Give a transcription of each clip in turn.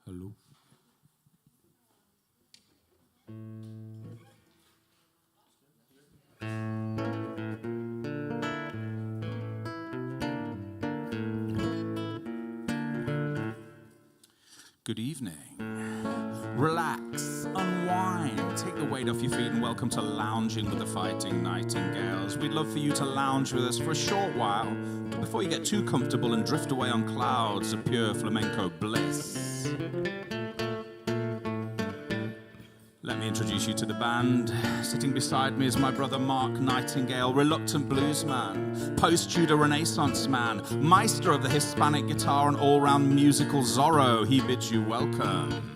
Hello. Good evening. Relax, unwind, take the weight off your feet and welcome to Lounging with the Fighting Nightingales. We'd love for you to lounge with us for a short while, but before you get too comfortable and drift away on clouds of pure flamenco bliss, let me introduce you to the band. Sitting beside me is my brother Mark Nightingale, reluctant bluesman, post-Tudor Renaissance man, maestro of the Hispanic guitar and all-round musical Zorro. He bids you welcome.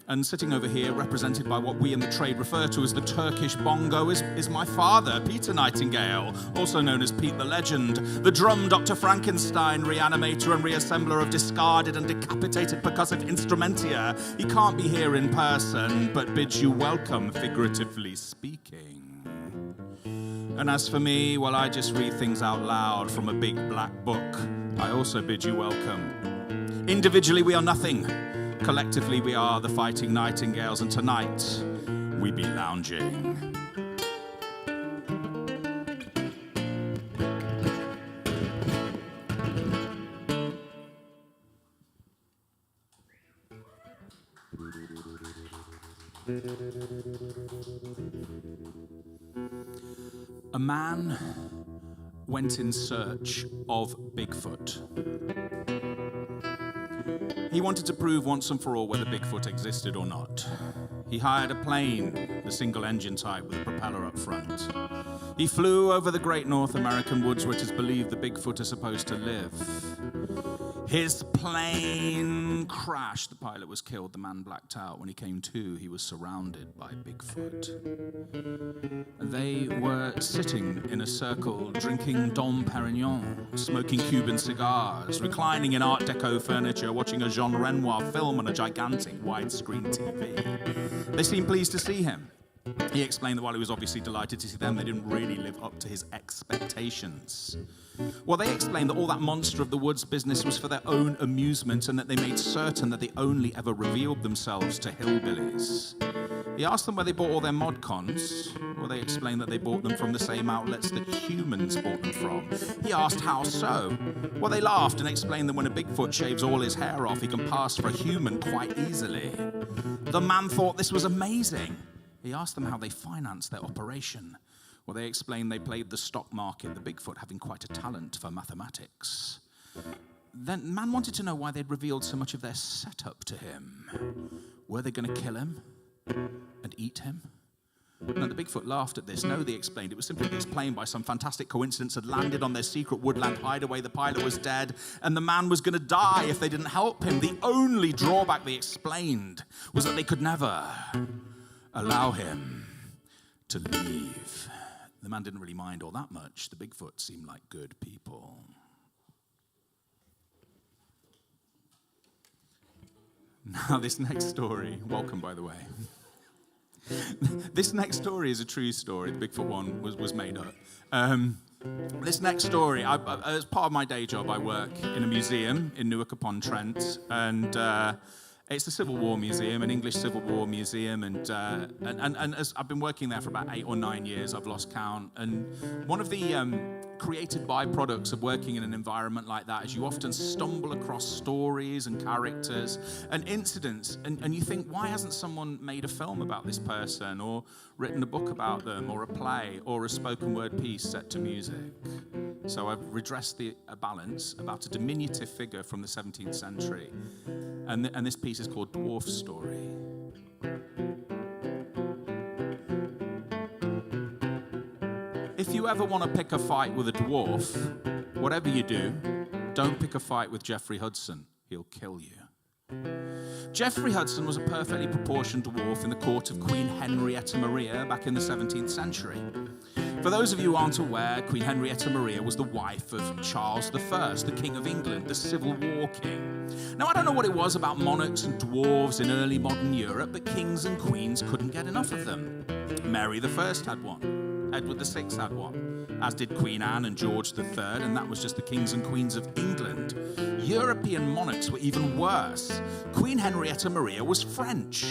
And sitting over here, represented by what we in the trade refer to as the Turkish bongo, is my father, Peter Nightingale, also known as Pete the Legend, the drum Dr. Frankenstein, reanimator and reassembler of discarded and decapitated percussive instrumentia. He can't be here in person, but bids you welcome, figuratively speaking. And as for me, well, I just read things out loud from a big black book. I also bid you welcome. Individually, we are nothing. Collectively, we are the Fighting Nightingales, and tonight, we be lounging. A man went in search of Bigfoot. He wanted to prove once and for all whether Bigfoot existed or not. He hired a plane, the single-engine type with a propeller up front. He flew over the great North American woods where it is believed the Bigfoot are supposed to live. His plane crashed. The pilot was killed. The man blacked out. When he came to, he was surrounded by Bigfoot. They were sitting in a circle, drinking Dom Perignon, smoking Cuban cigars, reclining in Art Deco furniture, watching a Jean Renoir film on a gigantic widescreen TV. They seemed pleased to see him. He explained that while he was obviously delighted to see them, they didn't really live up to his expectations. Well, they explained that all that monster of the woods business was for their own amusement and that they made certain that they only ever revealed themselves to hillbillies. He asked them where they bought all their mod cons. Well, they explained that they bought them from the same outlets that humans bought them from. He asked how so. Well, they laughed and explained that when a Bigfoot shaves all his hair off, he can pass for a human quite easily. The man thought this was amazing. He asked them how they financed their operation. Well, they explained they played the stock market, the Bigfoot having quite a talent for mathematics. Then the man wanted to know why they'd revealed so much of their setup to him. Were they going to kill him and eat him? No, the Bigfoot laughed at this. No, they explained, it was simply this plane, by some fantastic coincidence, had landed on their secret woodland hideaway. The pilot was dead, and the man was going to die if they didn't help him. The only drawback, they explained, was that they could never allow him to leave. The man didn't really mind all that much. The Bigfoot seemed like good people. Now, this next story, welcome, by the way. This next story is a true story. The Bigfoot one was made up. This next story, as part of my day job, I work in a museum in Newark-upon-Trent, and it's the Civil War Museum, an English Civil War museum, and as I've been working there for about 8 or 9 years, I've lost count. And one of the created byproducts of working in an environment like that is you often stumble across stories and characters and incidents, and you think, why hasn't someone made a film about this person, or written a book about them, or a play, or a spoken word piece set to music? So I've redressed a balance about a diminutive figure from the 17th century. And this piece is called Dwarf Story. If you ever want to pick a fight with a dwarf, whatever you do, don't pick a fight with Geoffrey Hudson. He'll kill you. Geoffrey Hudson was a perfectly proportioned dwarf in the court of Queen Henrietta Maria back in the 17th century. For those of you who aren't aware, Queen Henrietta Maria was the wife of Charles I, the King of England, the Civil War king. Now, I don't know what it was about monarchs and dwarves in early modern Europe, but kings and queens couldn't get enough of them. Mary I had one. Edward VI had one, as did Queen Anne and George III, and that was just the kings and queens of England. European monarchs were even worse. Queen Henrietta Maria was French.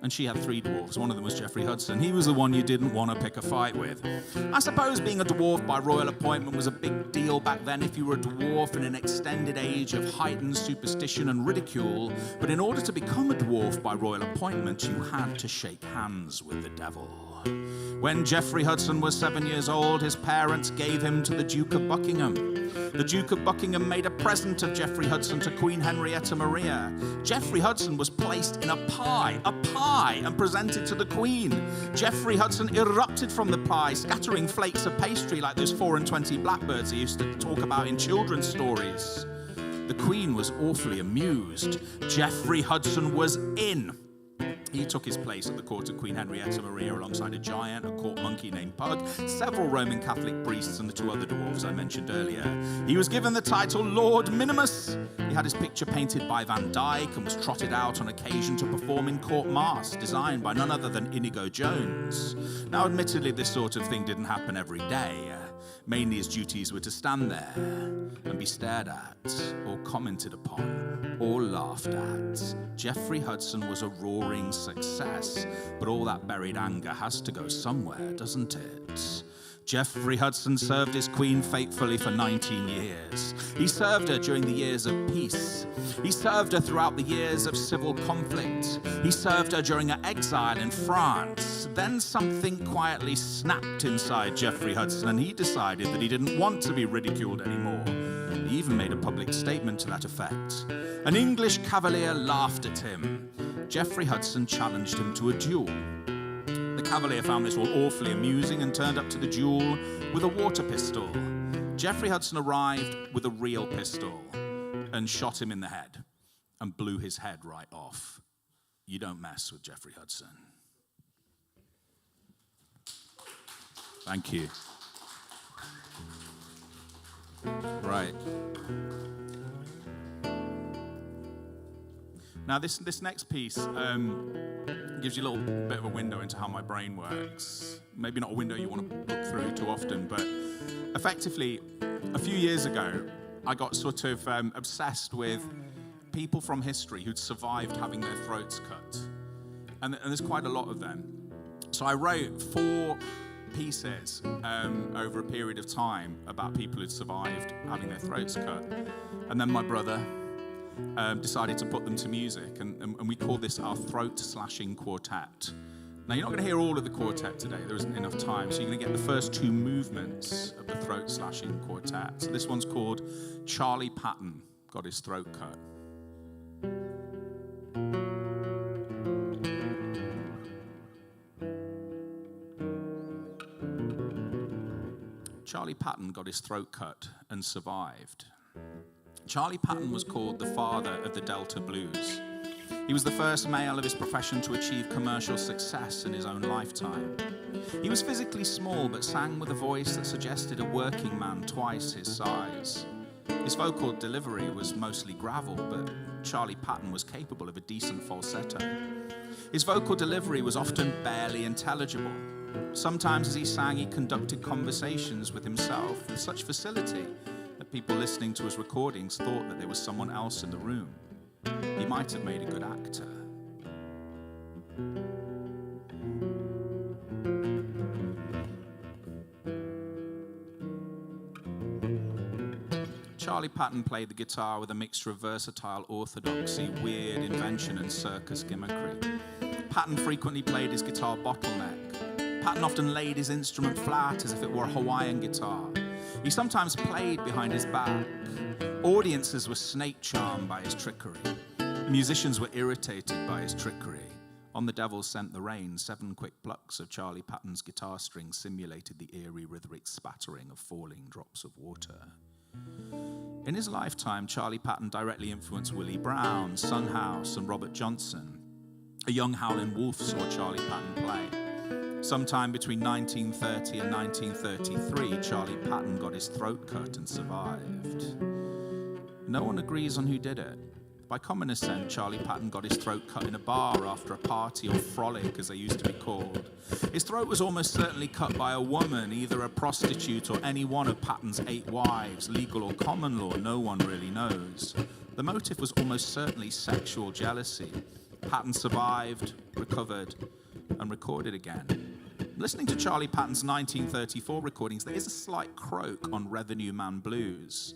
And she had 3 dwarfs. One of them was Geoffrey Hudson. He was the one you didn't want to pick a fight with. I suppose being a dwarf by royal appointment was a big deal back then if you were a dwarf in an extended age of heightened superstition and ridicule. But in order to become a dwarf by royal appointment, you had to shake hands with the devil. When Geoffrey Hudson was 7 years old, his parents gave him to the Duke of Buckingham. The Duke of Buckingham made a present of Geoffrey Hudson to Queen Henrietta Maria. Geoffrey Hudson was placed in a pie, and presented to the Queen. Geoffrey Hudson erupted from the pie, scattering flakes of pastry like those 4 and 20 blackbirds he used to talk about in children's stories. The Queen was awfully amused. Geoffrey Hudson was in. He took his place at the court of Queen Henrietta Maria alongside a giant, a court monkey named Pug, several Roman Catholic priests, and the 2 other dwarves I mentioned earlier. He was given the title Lord Minimus. He had his picture painted by Van Dyck and was trotted out on occasion to perform in court masks, designed by none other than Inigo Jones. Now, admittedly, this sort of thing didn't happen every day. Mainly his duties were to stand there and be stared at, or commented upon, or laughed at. Geoffrey Hudson was a roaring success, but all that buried anger has to go somewhere, doesn't it? Geoffrey Hudson served his queen faithfully for 19 years. He served her during the years of peace. He served her throughout the years of civil conflict. He served her during her exile in France. Then something quietly snapped inside Geoffrey Hudson, and he decided that he didn't want to be ridiculed anymore. He even made a public statement to that effect. An English cavalier laughed at him. Geoffrey Hudson challenged him to a duel. The cavalier found this all awfully amusing and turned up to the duel with a water pistol. Geoffrey Hudson arrived with a real pistol and shot him in the head and blew his head right off. You don't mess with Geoffrey Hudson. Thank you. Right. Now, this next piece gives you a little bit of a window into how my brain works. Maybe not a window you want to look through too often, but effectively, a few years ago, I got sort of obsessed with people from history who'd survived having their throats cut. And there's quite a lot of them. So I wrote 4 pieces over a period of time about people who'd survived having their throats cut. And then my brother decided to put them to music, and we call this our throat-slashing quartet. Now, you're not going to hear all of the quartet today. There isn't enough time, so you're going to get the first 2 movements of the throat-slashing quartet. So this one's called Charlie Patton Got His Throat Cut. Charlie Patton got his throat cut and survived. Charlie Patton was called the father of the Delta blues. He was the first male of his profession to achieve commercial success in his own lifetime. He was physically small, but sang with a voice that suggested a working man twice his size. His vocal delivery was mostly gravel, but Charlie Patton was capable of a decent falsetto. His vocal delivery was often barely intelligible. Sometimes as he sang, he conducted conversations with himself with such facility that people listening to his recordings thought that there was someone else in the room. He might have made a good actor. Charlie Patton played the guitar with a mixture of versatile orthodoxy, weird invention, and circus gimmickry. Patton frequently played his guitar bottleneck. Patton often laid his instrument flat as if it were a Hawaiian guitar. He sometimes played behind his back. Audiences were snake charmed by his trickery. Musicians were irritated by his trickery. On The Devil Sent the Rain, 7 quick plucks of Charlie Patton's guitar strings simulated the eerie rhythmic spattering of falling drops of water. In his lifetime, Charlie Patton directly influenced Willie Brown, Son House, and Robert Johnson. A young howling wolf saw Charlie Patton play. Sometime between 1930 and 1933, Charlie Patton got his throat cut and survived. No one agrees on who did it. By common assent, Charlie Patton got his throat cut in a bar after a party or frolic, as they used to be called. His throat was almost certainly cut by a woman, either a prostitute or any one of Patton's 8 wives, legal or common law, no one really knows. The motive was almost certainly sexual jealousy. Patton survived, recovered, and recorded again. Listening to Charlie Patton's 1934 recordings, there is a slight croak on Revenue Man Blues.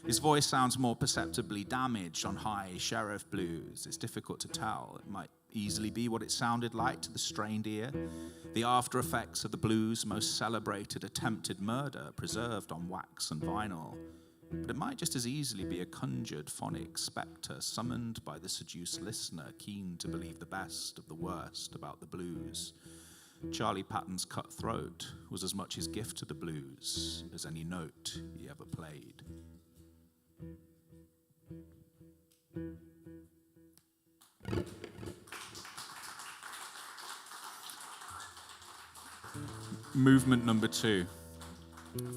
His voice sounds more perceptibly damaged on High Sheriff Blues. It's difficult to tell. It might easily be what it sounded like to the strained ear. The after effects of the blues' most celebrated attempted murder preserved on wax and vinyl. But it might just as easily be a conjured phonic spectre summoned by the seduced listener keen to believe the best of the worst about the blues. Charlie Patton's cut throat was as much his gift to the blues as any note he ever played. Movement number 2.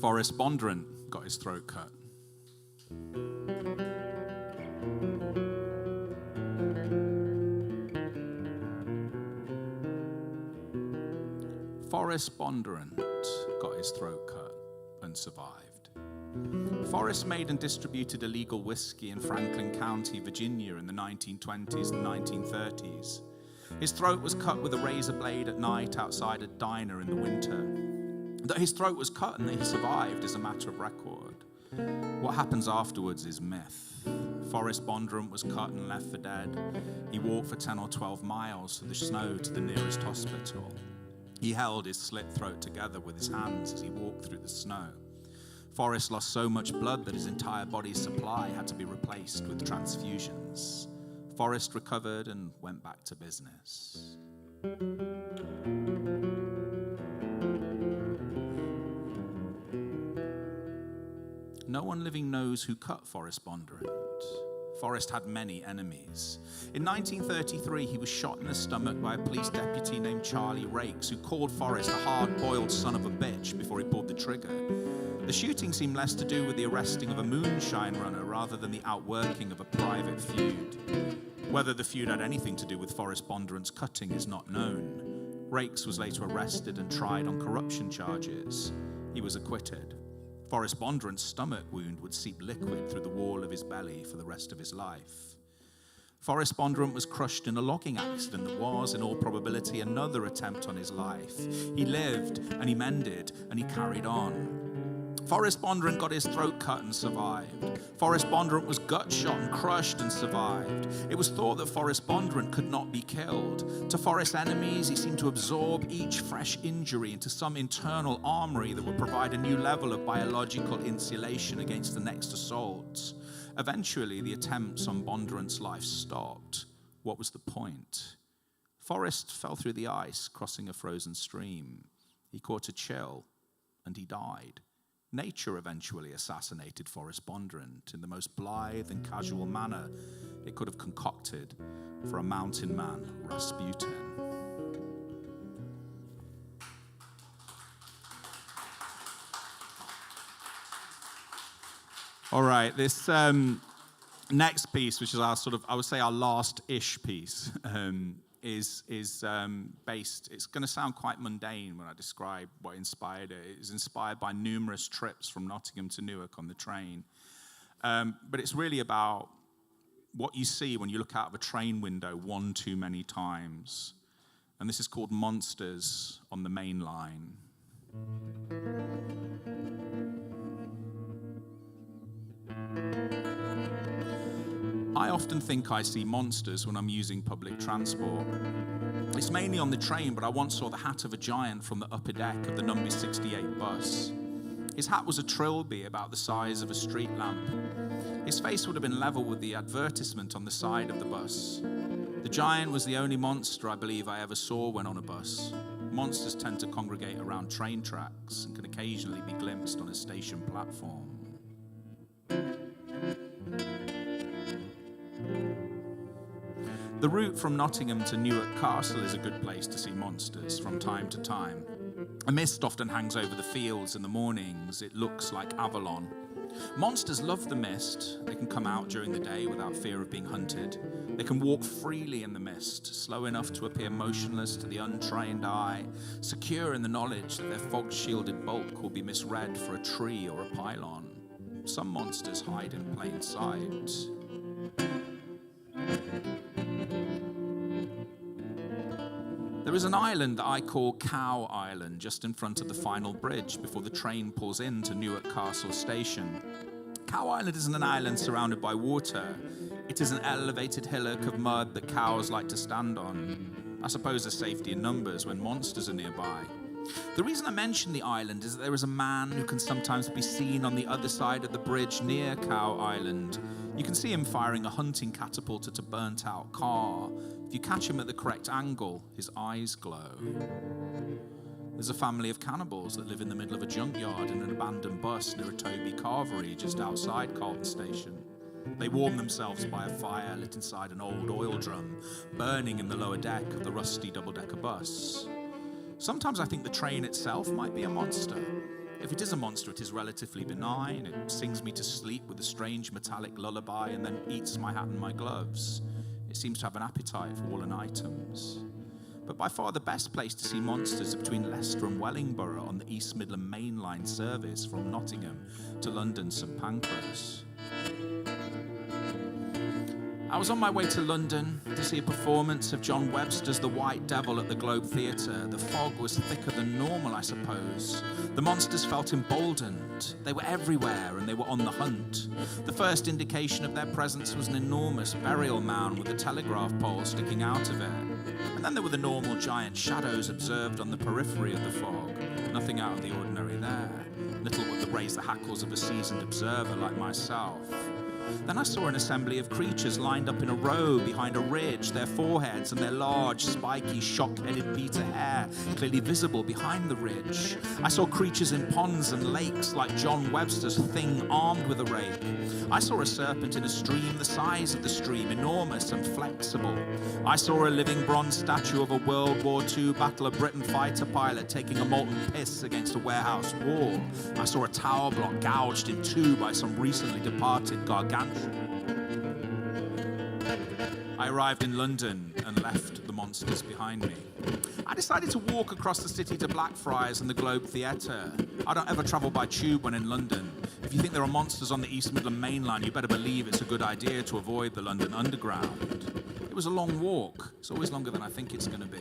Forrest Bondurant got his throat cut. Forrest Bondurant got his throat cut and survived. Forrest made and distributed illegal whiskey in Franklin County, Virginia in the 1920s and 1930s. His throat was cut with a razor blade at night outside a diner in the winter. That his throat was cut and that he survived is a matter of record. What happens afterwards is myth. Forrest Bondurant was cut and left for dead. He walked for 10 or 12 miles through the snow to the nearest hospital. He held his slit throat together with his hands as he walked through the snow. Forrest lost so much blood that his entire body's supply had to be replaced with transfusions. Forrest recovered and went back to business. No one living knows who cut Forrest Bondurant. Forrest had many enemies. In 1933, he was shot in the stomach by a police deputy named Charlie Rakes, who called Forrest a hard-boiled son of a bitch before he pulled the trigger. The shooting seemed less to do with the arresting of a moonshine runner rather than the outworking of a private feud. Whether the feud had anything to do with Forrest Bondurant's cutting is not known. Rakes was later arrested and tried on corruption charges. He was acquitted. Forrest Bondurant's stomach wound would seep liquid through the wall of his belly for the rest of his life. Forrest Bondurant was crushed in a logging accident that was, in all probability, another attempt on his life. He lived, and he mended, and he carried on. Forrest Bondurant got his throat cut and survived. Forrest Bondurant was gut shot and crushed and survived. It was thought that Forrest Bondurant could not be killed. To Forrest's enemies, he seemed to absorb each fresh injury into some internal armory that would provide a new level of biological insulation against the next assault. Eventually, the attempts on Bondurant's life stopped. What was the point? Forrest fell through the ice, crossing a frozen stream. He caught a chill, and he died. Nature eventually assassinated Forrest Bondurant in the most blithe and casual manner it could have concocted for a mountain man, Rasputin. All right, this next piece, which is our I would say our last-ish piece, is based, it's going to sound quite mundane when I describe what inspired it. It's inspired by numerous trips from Nottingham to Newark on the train. But it's really about what you see when you look out of a train window one too many times. And this is called Monsters on the Main Line. I often think I see monsters when I'm using public transport. It's mainly on the train, but I once saw the hat of a giant from the upper deck of the number 68 bus. His hat was a trilby about the size of a street lamp. His face would have been level with the advertisement on the side of the bus. The giant was the only monster I believe I ever saw when on a bus. Monsters tend to congregate around train tracks and can occasionally be glimpsed on a station platform. The route from Nottingham to Newark Castle is a good place to see monsters from time to time. A mist often hangs over the fields in the mornings. It looks like Avalon. Monsters love the mist. They can come out during the day without fear of being hunted. They can walk freely in the mist, slow enough to appear motionless to the untrained eye, secure in the knowledge that their fog-shielded bulk will be misread for a tree or a pylon. Some monsters hide in plain sight. There is an island that I call Cow Island, just in front of the final bridge before the train pulls into Newark Castle Station. Cow Island isn't an island surrounded by water. It is an elevated hillock of mud that cows like to stand on. I suppose there's safety in numbers when monsters are nearby. The reason I mention the island is that there is a man who can sometimes be seen on the other side of the bridge near Cow Island. You can see him firing a hunting catapult at a burnt-out car. If you catch him at the correct angle, his eyes glow. There's a family of cannibals that live in the middle of a junkyard in an abandoned bus near a Toby Carvery just outside Carlton Station. They warm themselves by a fire lit inside an old oil drum, burning in the lower deck of the rusty double-decker bus. Sometimes I think the train itself might be a monster. If it is a monster, it is relatively benign. It sings me to sleep with a strange metallic lullaby and then eats my hat and my gloves. It seems to have an appetite for fallen items. But by far the best place to see monsters is between Leicester and Wellingborough on the East Midland Main Line service from Nottingham to London St Pancras. I was on my way to London to see a performance of John Webster's The White Devil at the Globe Theatre. The fog was thicker than normal, I suppose. The monsters felt emboldened. They were everywhere and they were on the hunt. The first indication of their presence was an enormous burial mound with a telegraph pole sticking out of it. And then there were the normal giant shadows observed on the periphery of the fog. Nothing out of the ordinary there. Little would raise the hackles of a seasoned observer like myself. Then I saw an assembly of creatures lined up in a row behind a ridge, their foreheads and their large, spiky, shock-headed Peter hair clearly visible behind the ridge. I saw creatures in ponds and lakes like John Webster's Thing armed with a rake. I saw a serpent in a stream the size of the stream, enormous and flexible. I saw a living bronze statue of a World War II Battle of Britain fighter pilot taking a molten piss against a warehouse wall. I saw a tower block gouged in two by some recently departed gargantuan. I arrived in London and left the monsters behind me. I decided to walk across the city to Blackfriars and the Globe Theatre. I don't ever travel by tube when in London. If you think there are monsters on the East Midland Main Line, you better believe it's a good idea to avoid the London Underground. It was a long walk. It's always longer than I think it's going to be.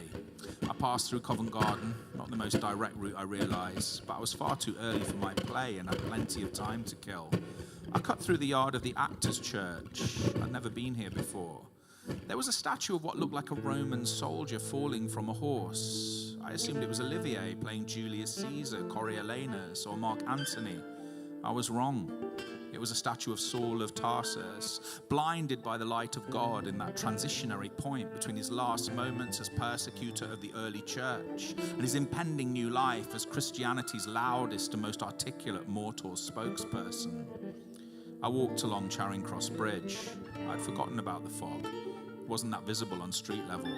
I passed through Covent Garden, not the most direct route I realise, but I was far too early for my play and had plenty of time to kill. I cut through the yard of the Actors' Church. I'd never been here before. There was a statue of what looked like a Roman soldier falling from a horse. I assumed it was Olivier playing Julius Caesar, Coriolanus, or Mark Antony. I was wrong. It was a statue of Saul of Tarsus, blinded by the light of God in that transitionary point between his last moments as persecutor of the early church and his impending new life as Christianity's loudest and most articulate mortal spokesperson. I walked along Charing Cross Bridge. I'd forgotten about the fog. It wasn't that visible on street level,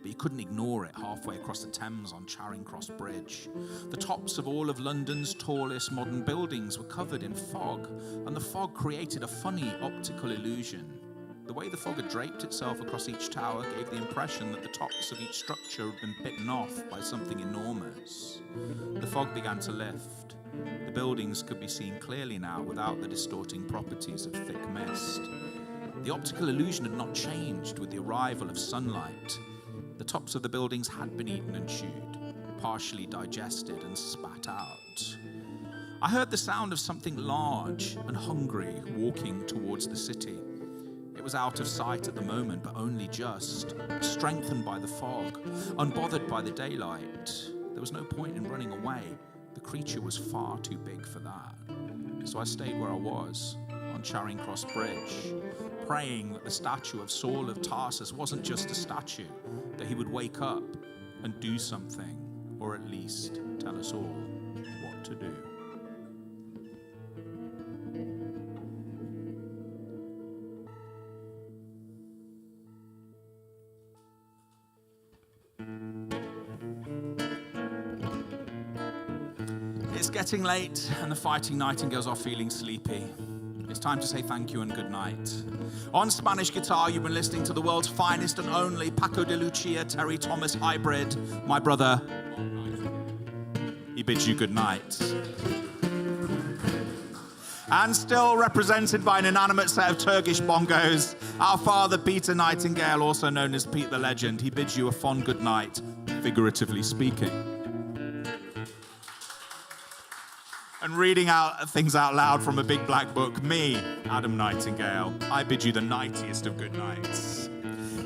but you couldn't ignore it halfway across the Thames on Charing Cross Bridge. The tops of all of London's tallest modern buildings were covered in fog, and the fog created a funny optical illusion. The way the fog had draped itself across each tower gave the impression that the tops of each structure had been bitten off by something enormous. The fog began to lift. The buildings could be seen clearly now without the distorting properties of thick mist. The optical illusion had not changed with the arrival of sunlight. The tops of the buildings had been eaten and chewed, partially digested and spat out. I heard the sound of something large and hungry walking towards the city. It was out of sight at the moment, but only just, strengthened by the fog, unbothered by the daylight. There was no point in running away. The creature was far too big for that. So I stayed where I was, on Charing Cross Bridge, praying that the statue of Saul of Tarsus wasn't just a statue, that he would wake up and do something, or at least tell us all what to do. It's getting late and the fighting nightingales are feeling sleepy. It's time to say thank you and good night. On Spanish guitar, you've been listening to the world's finest and only Paco de Lucia Terry Thomas hybrid. My brother, he bids you good night. And still represented by an inanimate set of Turkish bongos, our father Peter Nightingale, also known as Pete the Legend. He bids you a fond good night, figuratively speaking. And reading out things out loud from a big black book, me, Adam Nightingale, I bid you the nightiest of good nights.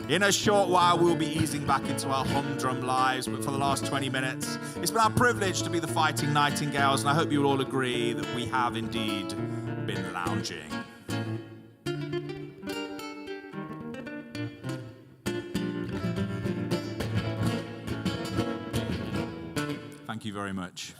In a short while, we'll be easing back into our humdrum lives, but for the last 20 minutes, it's been our privilege to be the Fighting Nightingales, and I hope you will all agree that we have indeed been lounging. Thank you very much.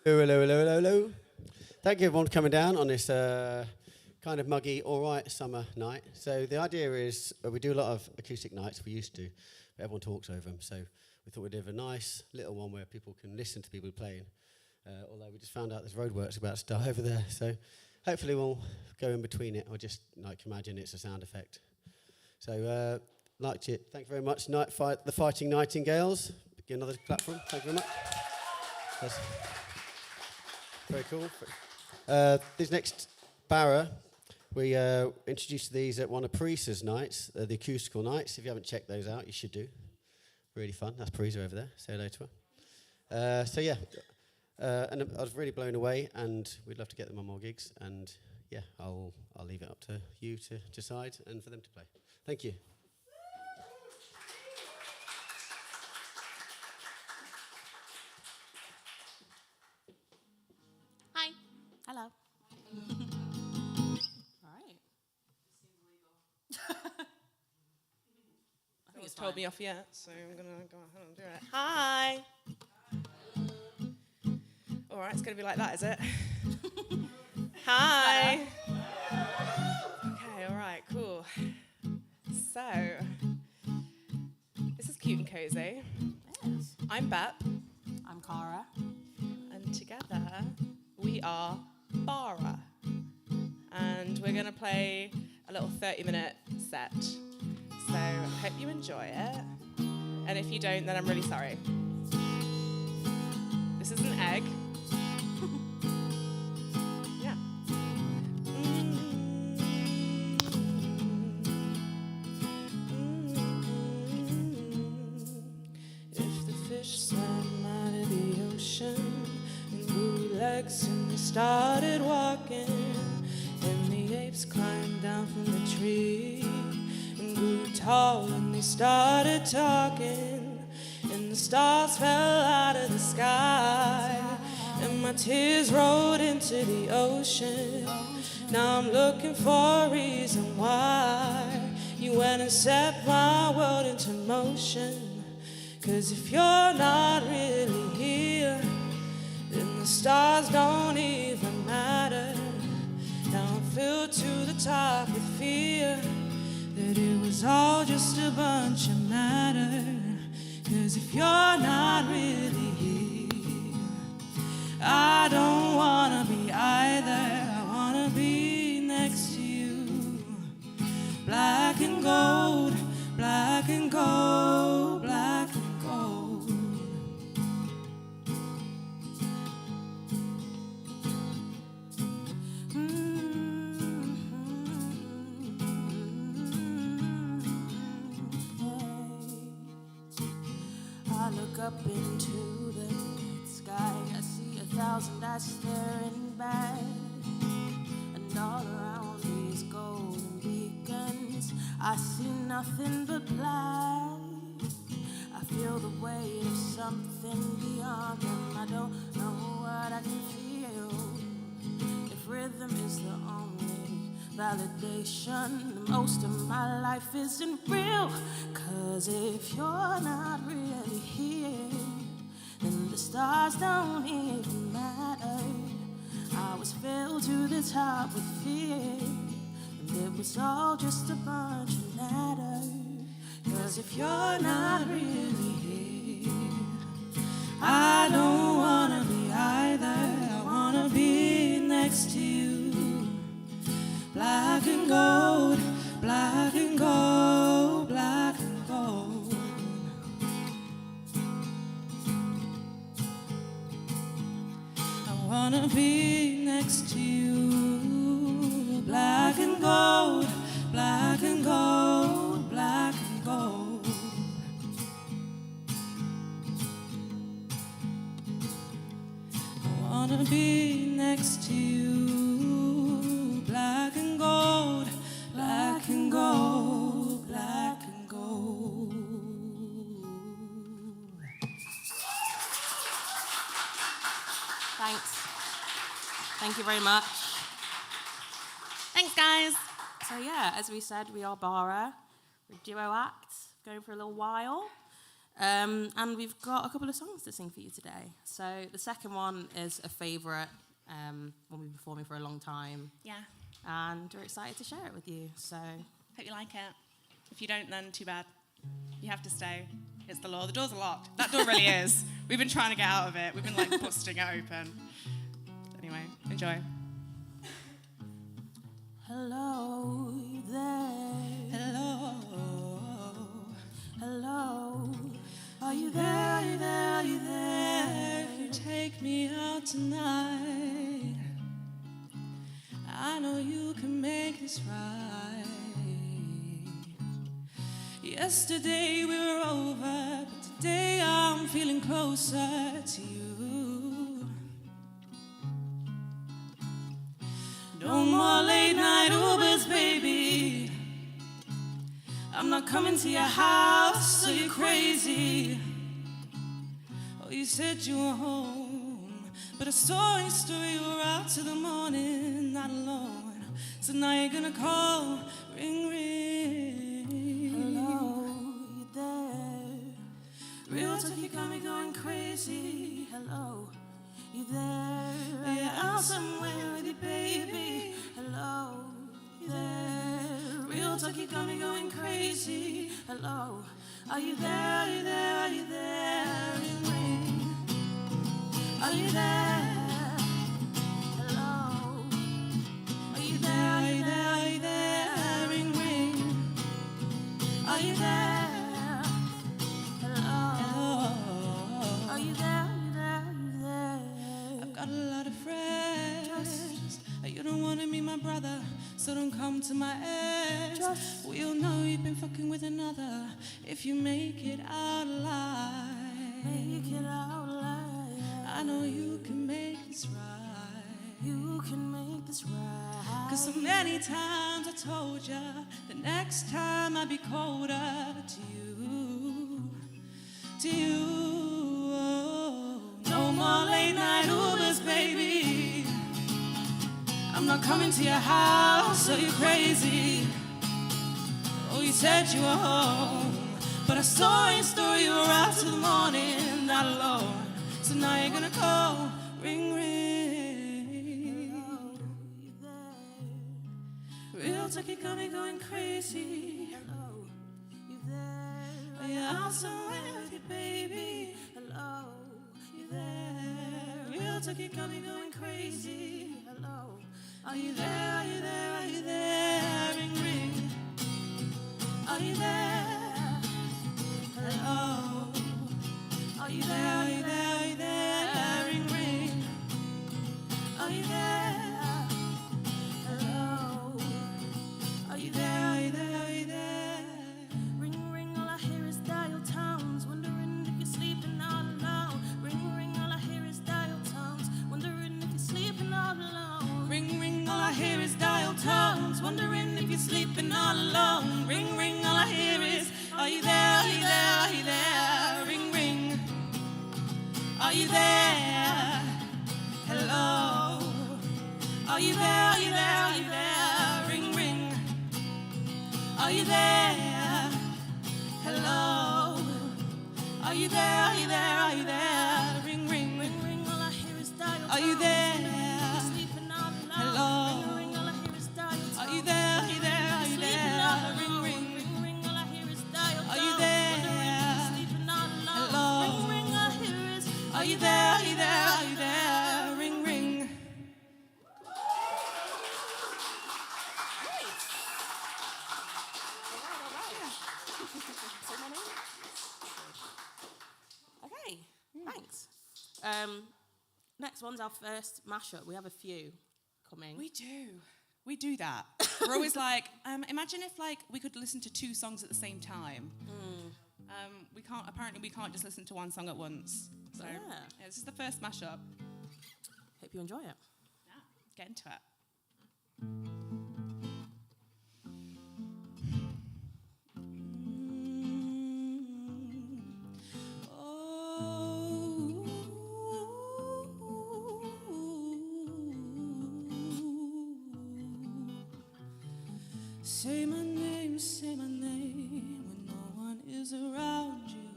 Hello. Thank you everyone for coming down on this kind of muggy, all right summer night. So the idea is we do a lot of acoustic nights, we used to, but everyone talks over them. So we thought we'd have a nice little one where people can listen to people playing. Although we just found out there's roadworks about to start over there. So hopefully we'll go in between it or just like imagine it's a sound effect. So liked it. Thank you very much. The Fighting Nightingales. Get another clap for them. Thank you very much. That's very cool. This next Barra, we introduced these at one of Parisa's nights, the acoustical nights. If you haven't checked those out, you should do. Really fun. That's Parisa over there. Say hello to her. So yeah, and I was really blown away, and we'd love to get them on more gigs. And yeah, I'll leave it up to you to decide and for them to play. Thank you. Hi. Hello. All right. I think it's told me off yet, so I'm going to go ahead and do it. Hi. All right, it's going to be like that, is it? Hi. Okay, all right, cool. So, this is Cute and Cozy. Yes. I'm Bep, I'm Cara. and together we are Bara. And we're going to play a little 30-minute set. So, I hope you enjoy it. And if you don't, then I'm really sorry. This is an egg. Yeah. If the fish swam out of the ocean and grew legs and they started walking, and the apes climbed down from the tree and grew tall and they started talking, and the stars fell out of the sky, and my tears rolled into the ocean. Now I'm looking for a reason why you went and set my world into motion. 'Cause if you're not really here, then the stars don't even matter. Now I'm filled to the top with fear that it was all just a bunch of matter. 'Cause if you're not really here, I don't wanna be either. I wanna be next to you. Black and gold, black and gold, black and gold. I look up into the night sky. I see 1,000 eyes staring back, and all around these golden beacons, I see nothing but black. I feel the weight of something beyond them. I don't know what I can feel. If rhythm is the only validation, most of my life isn't real. 'Cause if you're not really here, then the stars don't even matter. I was filled to the top with fear, and it was all just a bunch of natter. 'Cause if you're not really here, I don't wanna be either. I wanna be next to you. Black and gold, black and gold, black and gold. I wanna be next to you. Black and gold, black and gold, black and gold. I wanna be next to you. Black and gold, black and gold, black and gold. Thanks. Thank you very much. Thanks, guys. So yeah, as we said, we are Bara. We're a duo act, going for a little while. And we've got a couple of songs to sing for you today. So the second one is a favourite, one we've been performing for a long time. Yeah. And we're excited to share it with you. So Hope you like it. If you don't, then too bad. You have to stay. It's the law. The doors are locked. That door really is. We've been trying to get out of it. We've been like busting it open. Anyway, enjoy. Hello, you there? Hello. Hello. Are you there? Are you there? Are you there? You take me out tonight. I know you can make this right. Yesterday we were over, but today I'm feeling closer to you. No more late night Ubers, baby. I'm not coming to your house, so you're crazy. Oh, you said you were home, but I saw in your story you were out till the morning, not alone. So now you're gonna call, ring, ring. Hello, you there? Real talk, you got me going crazy. Hello, you there? Yeah, Out somewhere with you, baby. Hello, you there? Real talk, you got me going crazy. Hello, are you there? Are you there? Are you there? Ring, ring. Are you there? Hello, are you there? Are you there? Are you there? Ring, ring. Are you there? Hello, Oh. are you there? Are you there? Are you there? I've got a lot of friends. You don't want to meet my brother, so don't come to my edge. Just- We all know you've been fucking with another. If you make it out alive, Make it out alive. I know you can make this right. You can make this right. 'Cause so many times I told ya, the next time I'd be colder to you, to you. No more late night Ubers, baby. I'm not coming to your house, so you're crazy. Oh, you said you were home, but I saw in your story you were out till the morning, not alone. So now you're gonna call, ring, ring. You there? Real talk, you got me going crazy. Hello, you there? Are you out somewhere with your baby? Hello, You there? Real talk, you got me going crazy. hello. Are you there? Are you there? Are you there? Ring, ring. Are you there? Hello. Are you there? Are you there? Are you there? Ring, ring. Are you there? Hello, Are you there? Are you there? Are you there? ring, ring. All I hear is dial tones. Wondering if you're sleeping all alone. Ring, ring. All I hear is dial tones. Wondering if you're sleeping all alone. Ring, ring, all I hear is dial tones. Wondering if you're sleeping all alone. Ring, ring, all I hear is, are you there? Are you there? Are you there? Ring, ring. Are you there? Hello. Are you there? Are you there? Are you there? Ring, ring. Are you there? Hello. Are you there? Are you there? Are you there? Ring, ring. Ring, ring. All I hear is dial tones. Are you there? Sleeping all alone. Hello. Ring, ring. All I hear is dial tones. Are you there? Are you there? Are you Sleeping there? all alone. Ring, ring. Ring, ring. All I hear is dial Are you tones. there? Wondering if you're sleeping all alone. Hello. Ring, ring. All I hear is. Are you there? Are you there? Are you there? Ring, ring. Okay, thanks. Next one's our first mashup. We have a few coming. We do. We do that. We're always like, imagine if like we could listen to two songs at the same time. We can't. Apparently, we can't just listen to one song at once. So Yeah. this is the first mashup. Hope you enjoy it. Yeah, get into it. Say my name when no one is around you.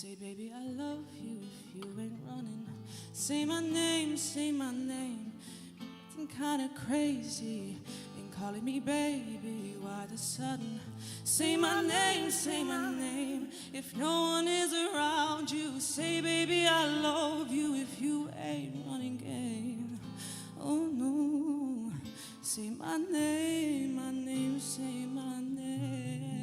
Say, baby, I love you if you ain't running. Say my name, say my name. Acting kinda crazy. Ain't calling me baby, why the sudden? Say my name, say my name. If no one is around you, say, baby, I love you if you ain't running game. Oh no. Say my name, say my name.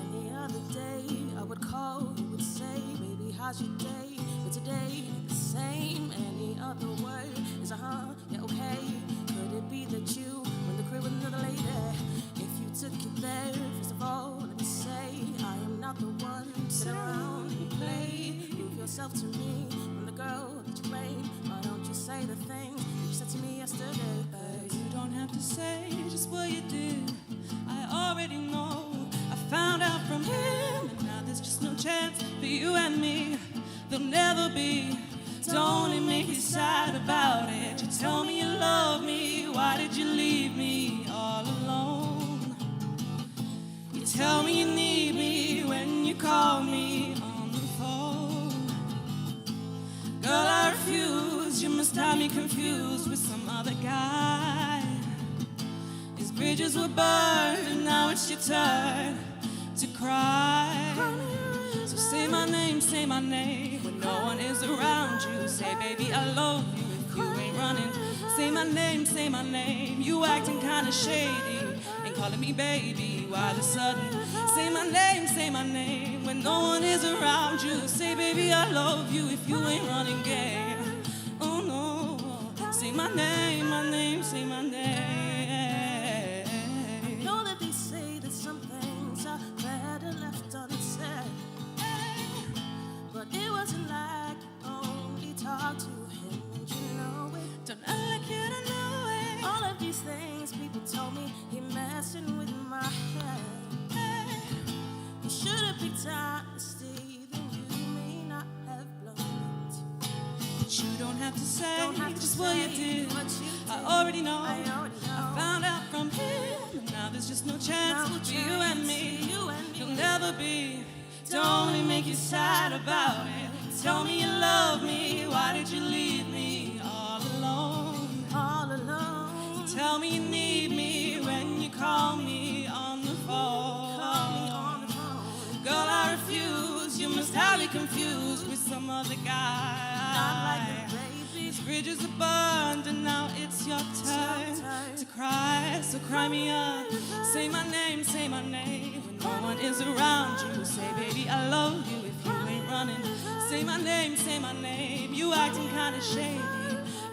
Any other day I would call, you would say, baby, how's your day? But today ain't the same. Any other word is yeah, okay. Could it be that you went to crib with another lady? If you took it there, first of all, let me say, I am not the one to sit around and play. Prove yourself to me, I'm the girl that you claim. Why don't you say the things you said to me yesterday, babe? You don't have to say just what you did. I already know. I found out from him, and now there's just no chance for you and me. There'll never be. Don't it make you sad about it? You tell me you love me. Why did you leave me all alone? You tell me you need me when you call me on the phone. Girl, I refuse. You must have me confused with some other guy. His bridges were burned, and now it's your turn to cry. So say my name when no one is around you. Say, baby, I love you if you ain't running. Say my name. You acting kinda shady. Ain't calling me baby, why the sudden? Say my name when no one is around you. Say, baby, I love you if you ain't running game. Oh no. Say my name, say my name. Know that they say that some things are better left unsaid, but it wasn't like you only talked to him, and you know it. Don't act like you don't know it. All of these things people told me, he messing with my head. You should have picked honesty, then you may not have blown it. But you don't have to say Don't have to just say what you did. what you did. I already know. I already know. I found out from him, and now there's just no chance No for you and chance me. for you and me. You'll never be. Don't it make you sad about it? Tell me you love me. Why did you leave me all alone? All alone. Tell me you need me when you call me on the phone. Call me on the phone. Girl, I refuse. You must have me confused with some other guy. Not like the baby. These bridges are burned, and now it's your turn to cry. So cry me up. Say my name when no one is around you. Say, baby, I love you if you ain't running. Say my name. You acting kinda shady.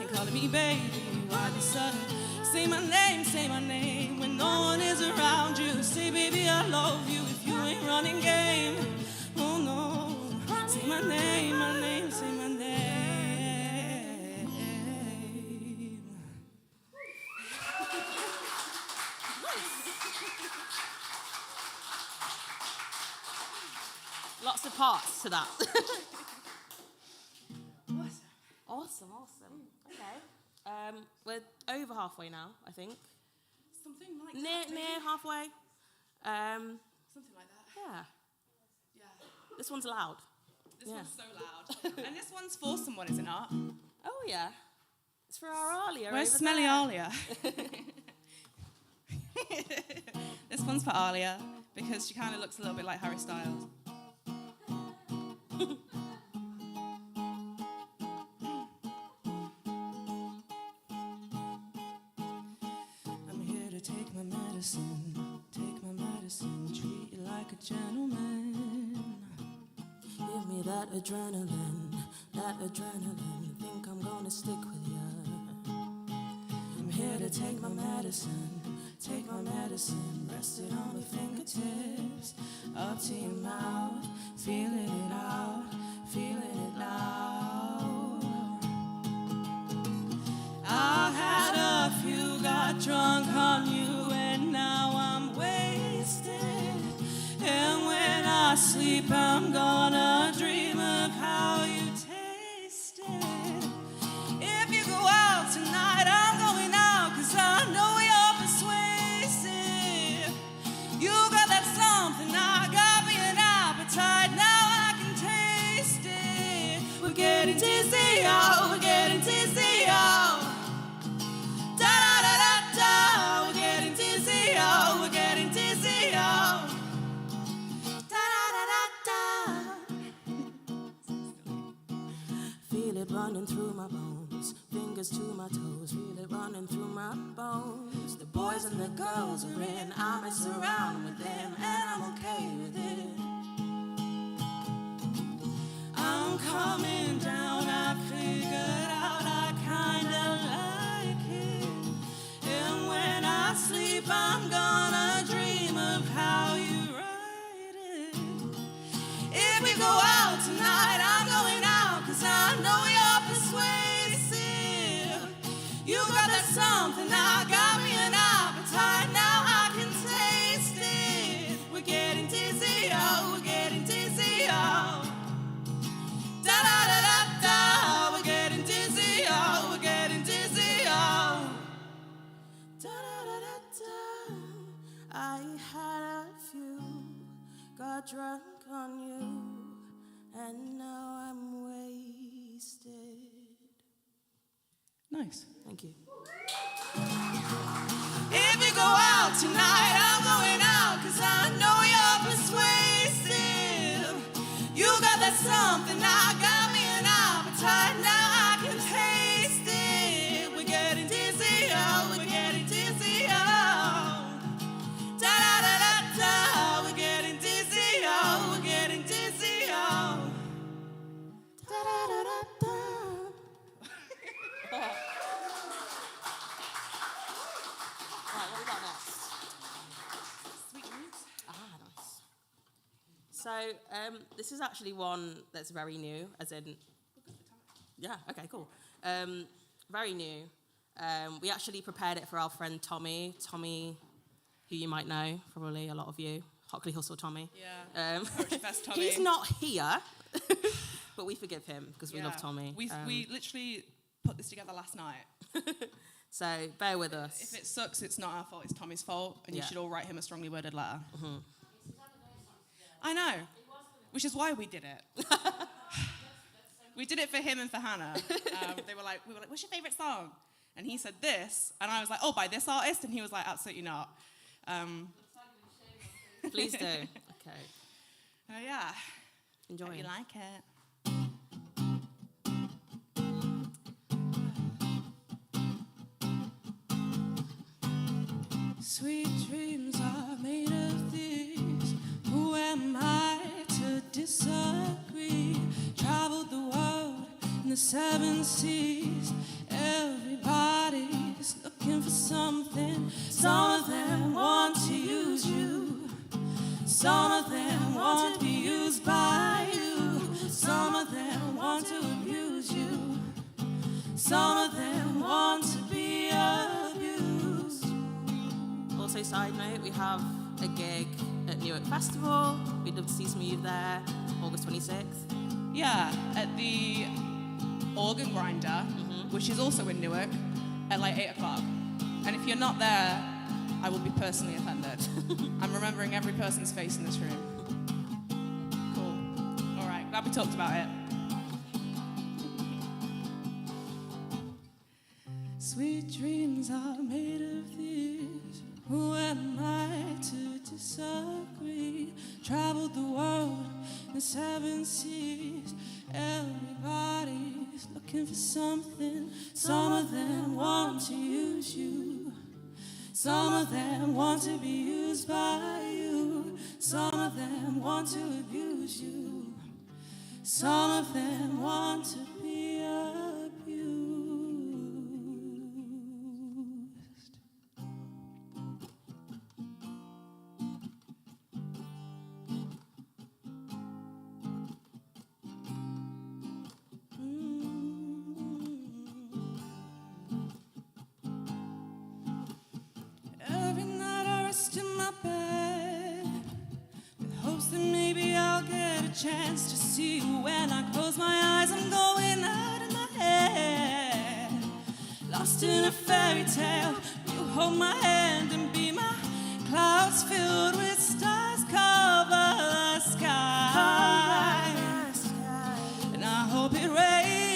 Ain't calling me baby. Why the sudden? Say my name when no one is around you. Say, baby, I love you if you ain't running game. Oh no. Say my name, say my name. Lots of parts to that. Awesome. Okay. We're over halfway now, I think. Something like Near halfway. Something like that. Yeah. Yeah. This one's loud. This Yeah. one's so loud. And this one's for someone, is it not? Oh yeah. It's for our Alia. Where's over Smelly there. Alia? This one's for Alia because she kind of looks a little bit like Harry Styles. I'm here to take my medicine, treat you like a gentleman. Give me that adrenaline. Think I'm gonna stick with ya. I'm here to take my medicine, rest it on my fingertips, up to your mouth, feeling it out, loud. I had a few, got drunk on you, and now I'm wasted. And when I sleep, I'm gonna dream of how you tasted. If you go out tonight, I'm going out, 'cause I know you're persuasive. getting dizzy, oh, we're getting dizzy, oh. Da da da da da, we're getting dizzy, oh, we're getting dizzy, oh. Da da da da da. Feel it running through my bones, fingers to my toes, feel it running through my bones. The boys and the girls are in, I mess around with them, and I'm okay with it. I'm coming down, I figured out I kinda like it. And when I sleep, I'm gonna dream of how you ride it. If we go out tonight, I'm going out, 'cause I know you're persuasive. You got that something, now got me an appetite, now I can taste it. We're getting dizzy, oh, we're getting dizzy, oh. Da da da da da, we're getting dizzy, oh, we're getting dizzy, oh. Da da da da da. I had a few, got drunk on you, and now I'm wasted. Nice. Thank you. If we go out tonight, I'm going out, 'cause I know you're persuasive. You got that something, now got me an appetite, now I can taste it. We're getting dizzy, oh, we're getting dizzy, oh. Da da da da da, we're getting dizzy, oh, we're getting dizzy, oh. Da da da da da. Right, what we got next? Sweet dreams. Ah, nice. So, this is actually one that's very new, as in... Yeah, okay, cool. Very new. We actually prepared it for our friend Tommy. Tommy, who you might know, probably a lot of you. Hockley Hustle Tommy. Yeah. Poetry Fest Tommy. He's not here, but we forgive him because we love Tommy. We literally put this together last night. So bear with us. If it sucks, it's not our fault, it's Tommy's fault, and you Yeah. should all write him a strongly worded letter. Mm-hmm. I know, which is why we did it. We did it for him and for Hannah. We were like, what's your favourite song? And he said this, and I was like, oh, by this artist? And he was like, absolutely not. Please do. Okay. Yeah. Enjoy Hope it. you like it. Sweet dreams are made of this. Who am I to disagree? Traveled the world in the 7 seas. Everybody's looking for something. Some of them want to use you. Some of them want to be used by you. Some of them want to abuse you. Some of them want to be abused. Also, side note, we have a gig at Newark Festival. We'd love to see some of you there, August 26th. Yeah, at the Organ Grinder, which is also in Newark, at like 8 o'clock. And if you're not there, I will be personally offended. I'm remembering every person's face in this room. Cool. All right, glad we talked about it. Sweet dreams are made of these. Who am I to disagree? Traveled the world in the 7 seas. Everybody's looking for something. Some of them want to use you. Some of them want to be used by you. Some of them want to abuse you. Some of them want to be abused. Every night I rest in my bed with hopes that maybe I'll get a chance to see you. When I close my eyes, I'm going out in my head, lost in a fairy tale. You hold my hand and be my clouds filled with stars cover the sky. And I hope it rains.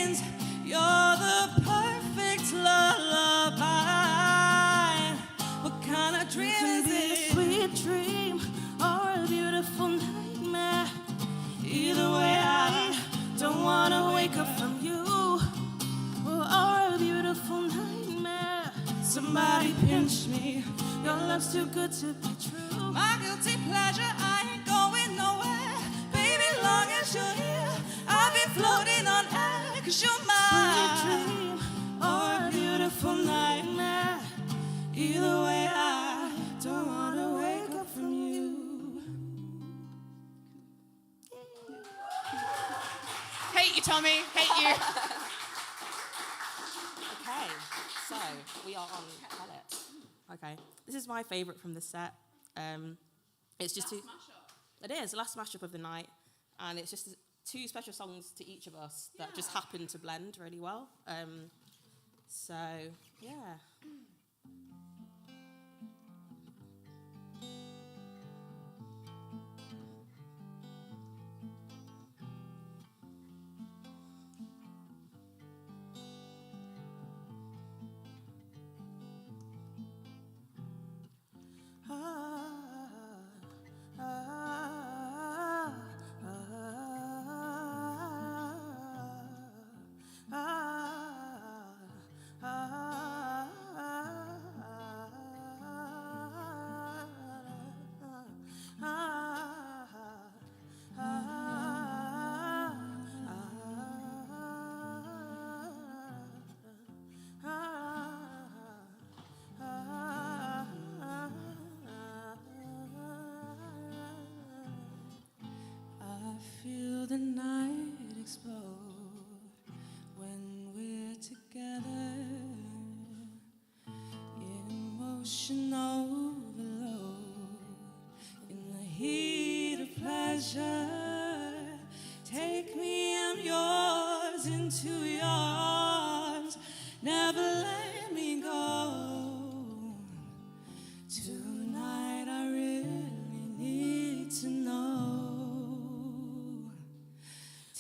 love's too good to be true. My guilty pleasure, I ain't going nowhere. Baby, long as you're here, I'll be floating on air. 'Cause you're Sweet mine. dream Or a beautiful nightmare. Either way, I don't wanna wake up from you. hate you, Tommy. Hate you. Okay, so we are on pellets. Okay, this is my favourite from the set. It's just two. It is the last mashup of the night, and it's just two special songs to each of us that just happen to blend really well. So yeah. I feel the night explode when we're together. Emotion overload in the heat of pleasure. Take me, I'm yours, into your arms. Never let me go. Tonight I really need to know.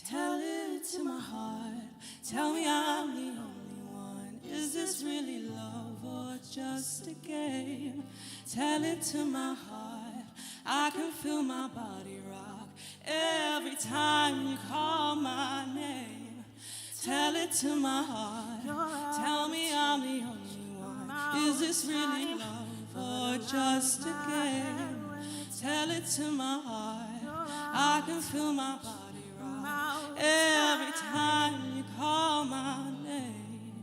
Tell it to my heart. Tell me I'm the only one. Is this really love or just a game? Tell it to my heart. I can feel my body rock every time you call my name. Tell it to my heart. Tell me I'm the only one. Is this really love or just a game? Tell it to my heart. I can feel my body rock every time you call my name.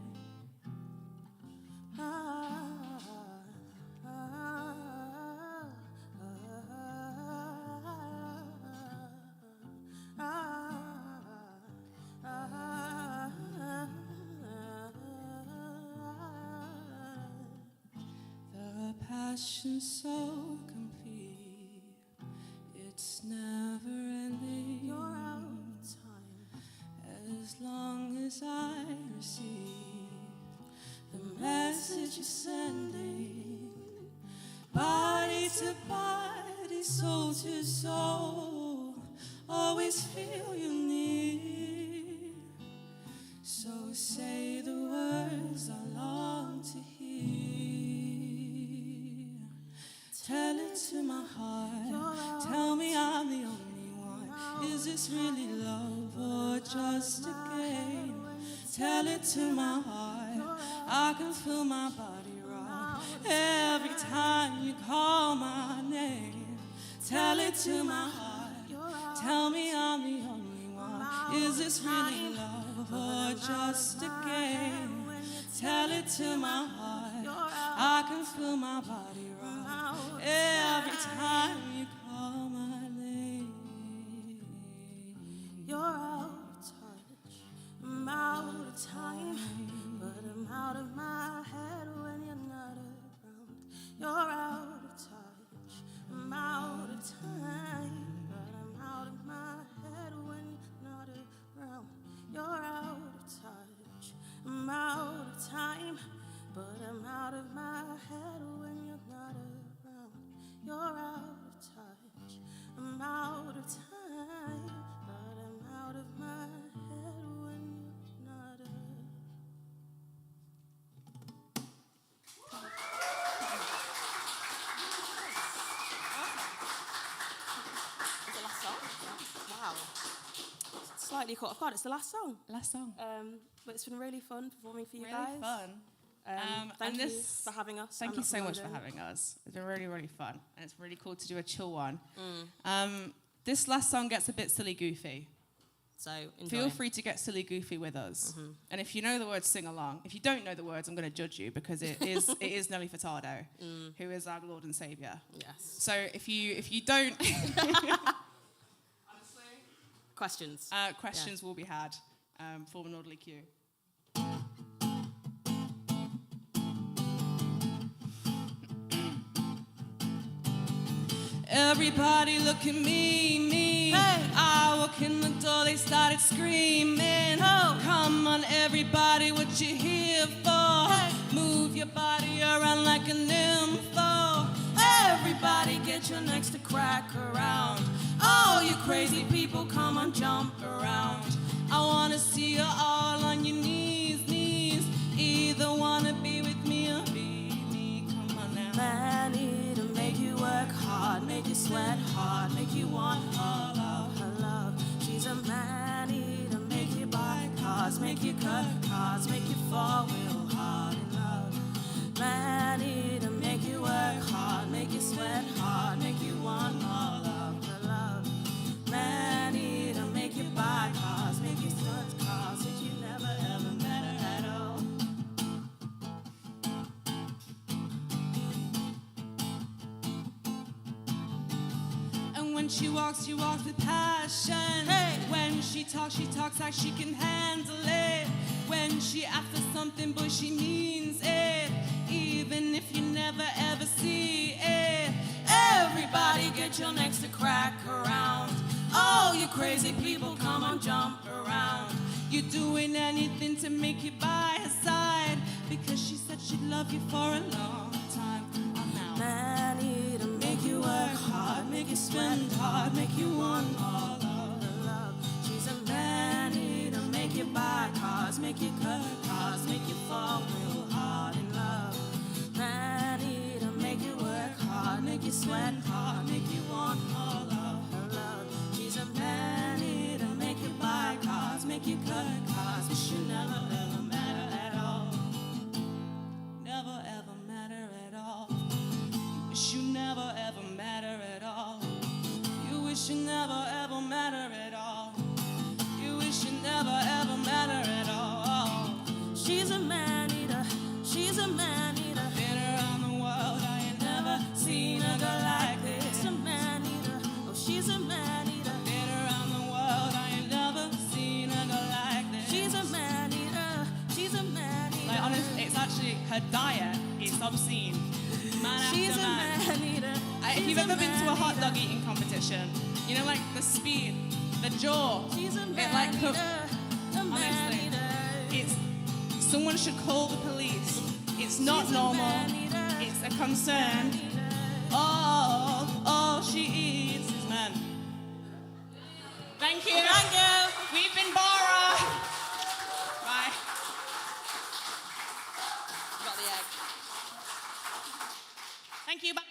The passion's so complete, it's never ending. You're out of time. As long as I receive the message you're sending, body to body, soul to soul, always feel you near. So say the words I long to hear. Tell it to my heart. Tell me I'm the only one. Is this really love or just a game? Tell it to my heart. I can feel my body rock every time you call my name. Tell it to my heart. Tell me I'm the only one. Is this really love or just a game? Tell it to my heart. I can feel my body rock every time you call my name. You're out of touch. I'm out of time, but I'm out of my head when you're not around. You're out of touch. I'm out of time, but I'm out of my head when you're not around. You're out of touch. I'm out of time, but I'm out of my head when you're not around. You're out of touch. I'm out of time, but I'm out of my head when you're not around. Is it the last song? Wow. Slightly caught off guard. It's the last song. Last song. But it's been really fun performing for you Really guys. fun. Thank and you this- for having us. Thank I'm you not so from much for London. having us. It's been really, really fun. And it's really cool to do a chill one. This last song gets a bit silly goofy. So enjoy. Feel free to get silly goofy with us. And if you know the words, sing along. If you don't know the words, I'm going to judge you because it is Nelly Furtado, who is our Lord and Saviour. Yes. So if you don't... Questions. questions will be had. Form an orderly queue. Everybody look at me. Hey. I walk in the door, they started screaming. Oh. Come on, everybody, what you here for? Hey. Move your body around like a nympho. Everybody get your necks to crack around. All you crazy people, come on, jump around. I wanna see you all on your knees, knees. Either wanna be with me or be me. Come on now. Man, it'll make you work hard, make you sweat hard, make you want all of her love. She's a man, it'll make you buy cars, make you cut cars, make you fall real hard in love. Man, it'll make you work hard, make you sweat hard, make you want all of her love. Man, it'll make you buy cars, make you cut cars that you never ever met her at all. And when she walks with passion. Hey. When she talks like she can handle it. When she asks for something, but she means it. Even if you never ever see it. Everybody get your necks to crack around. All you crazy people, come on, jump around. You're doing anything to make you by her side. Because she said she'd love you for a long time. Come on now. Man, it'll make you work hard, make you spend hard, make you want all of her love. She's a man, it'll make you buy cars, make you cut cars, make you fall real hard in love. Man, it'll make you work hard, make you sweat hard, make you want all of her love. She's a man, it'll make you buy cars, make you cut cars, but you never ever met her at all. Never ever met her at all. You wish you never ever met her at all. You wish you never ever met her at all. You wish you never ever met her at all. She's a man eater, she's a man eater. Been around the world, I ain't never seen a girl like this. She's a man eater, oh she's a man eater. Been around the world, I ain't never seen a girl like this. She's a man eater, she's a man eater. Like honestly, it's actually her diet is obscene. Man She's after a man. man eater. If you've ever been to a hot dog eating competition, you know, like the speed, the jaw, She's a it man like eater, put, a man honestly, eater. it's someone should call the police. It's not She's a normal. man eater, It's a concern. All she eats is men. Thank you. Thank you. We've been Bora. Bye. Got the egg. Thank you. Bye.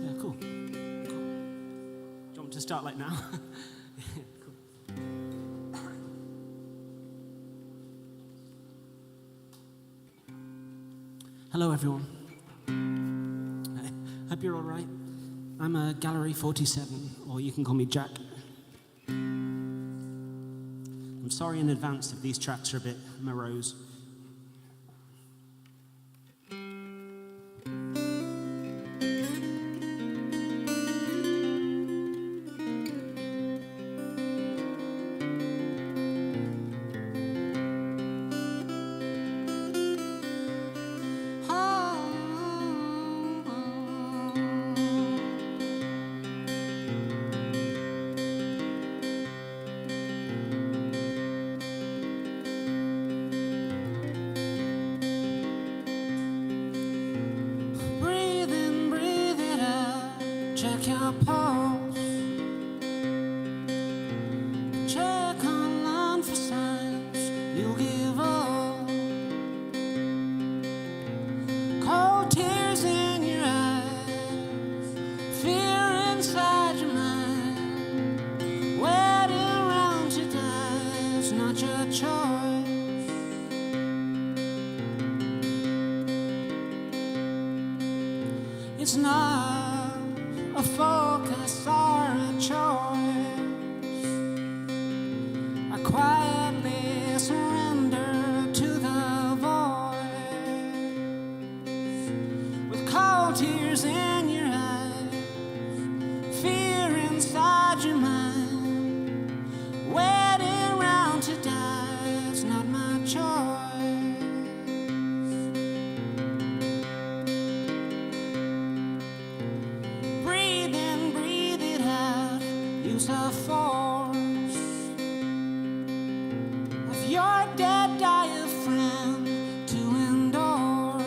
Yeah, cool. Do you want me to start like now? Cool. Hello, everyone. Hope you're all right. I'm Gallery 47, or you can call me Jack. I'm sorry in advance if these tracks are a bit morose. Breathe in, breathe it out. Check your pulse. Check online for signs you'll give up. Cold tears in your eyes, fear inside your mind. Waiting around to die is not your choice. It's not a focus or a choice. I quietly surrender to the voice. With cold tears in your eyes, fear inside your mind. Waiting around to die is not my choice. Breathe in, breathe it out. Use the force of your dead diaphragm to endorse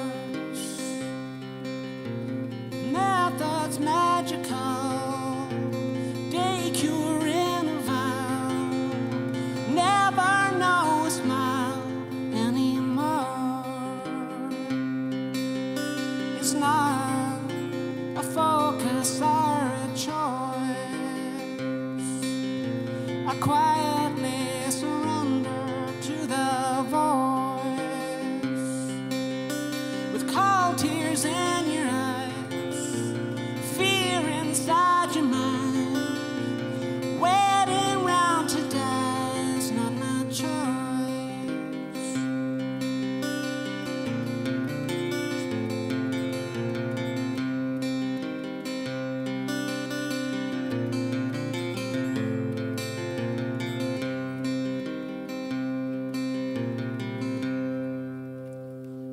methods magical. Day cure in a vial. Never know a smile anymore. It's not a focus or a choice. I quietly surrender to the voice. With cold tears in your eyes, fear inside your mind. Waiting round to die is not my choice.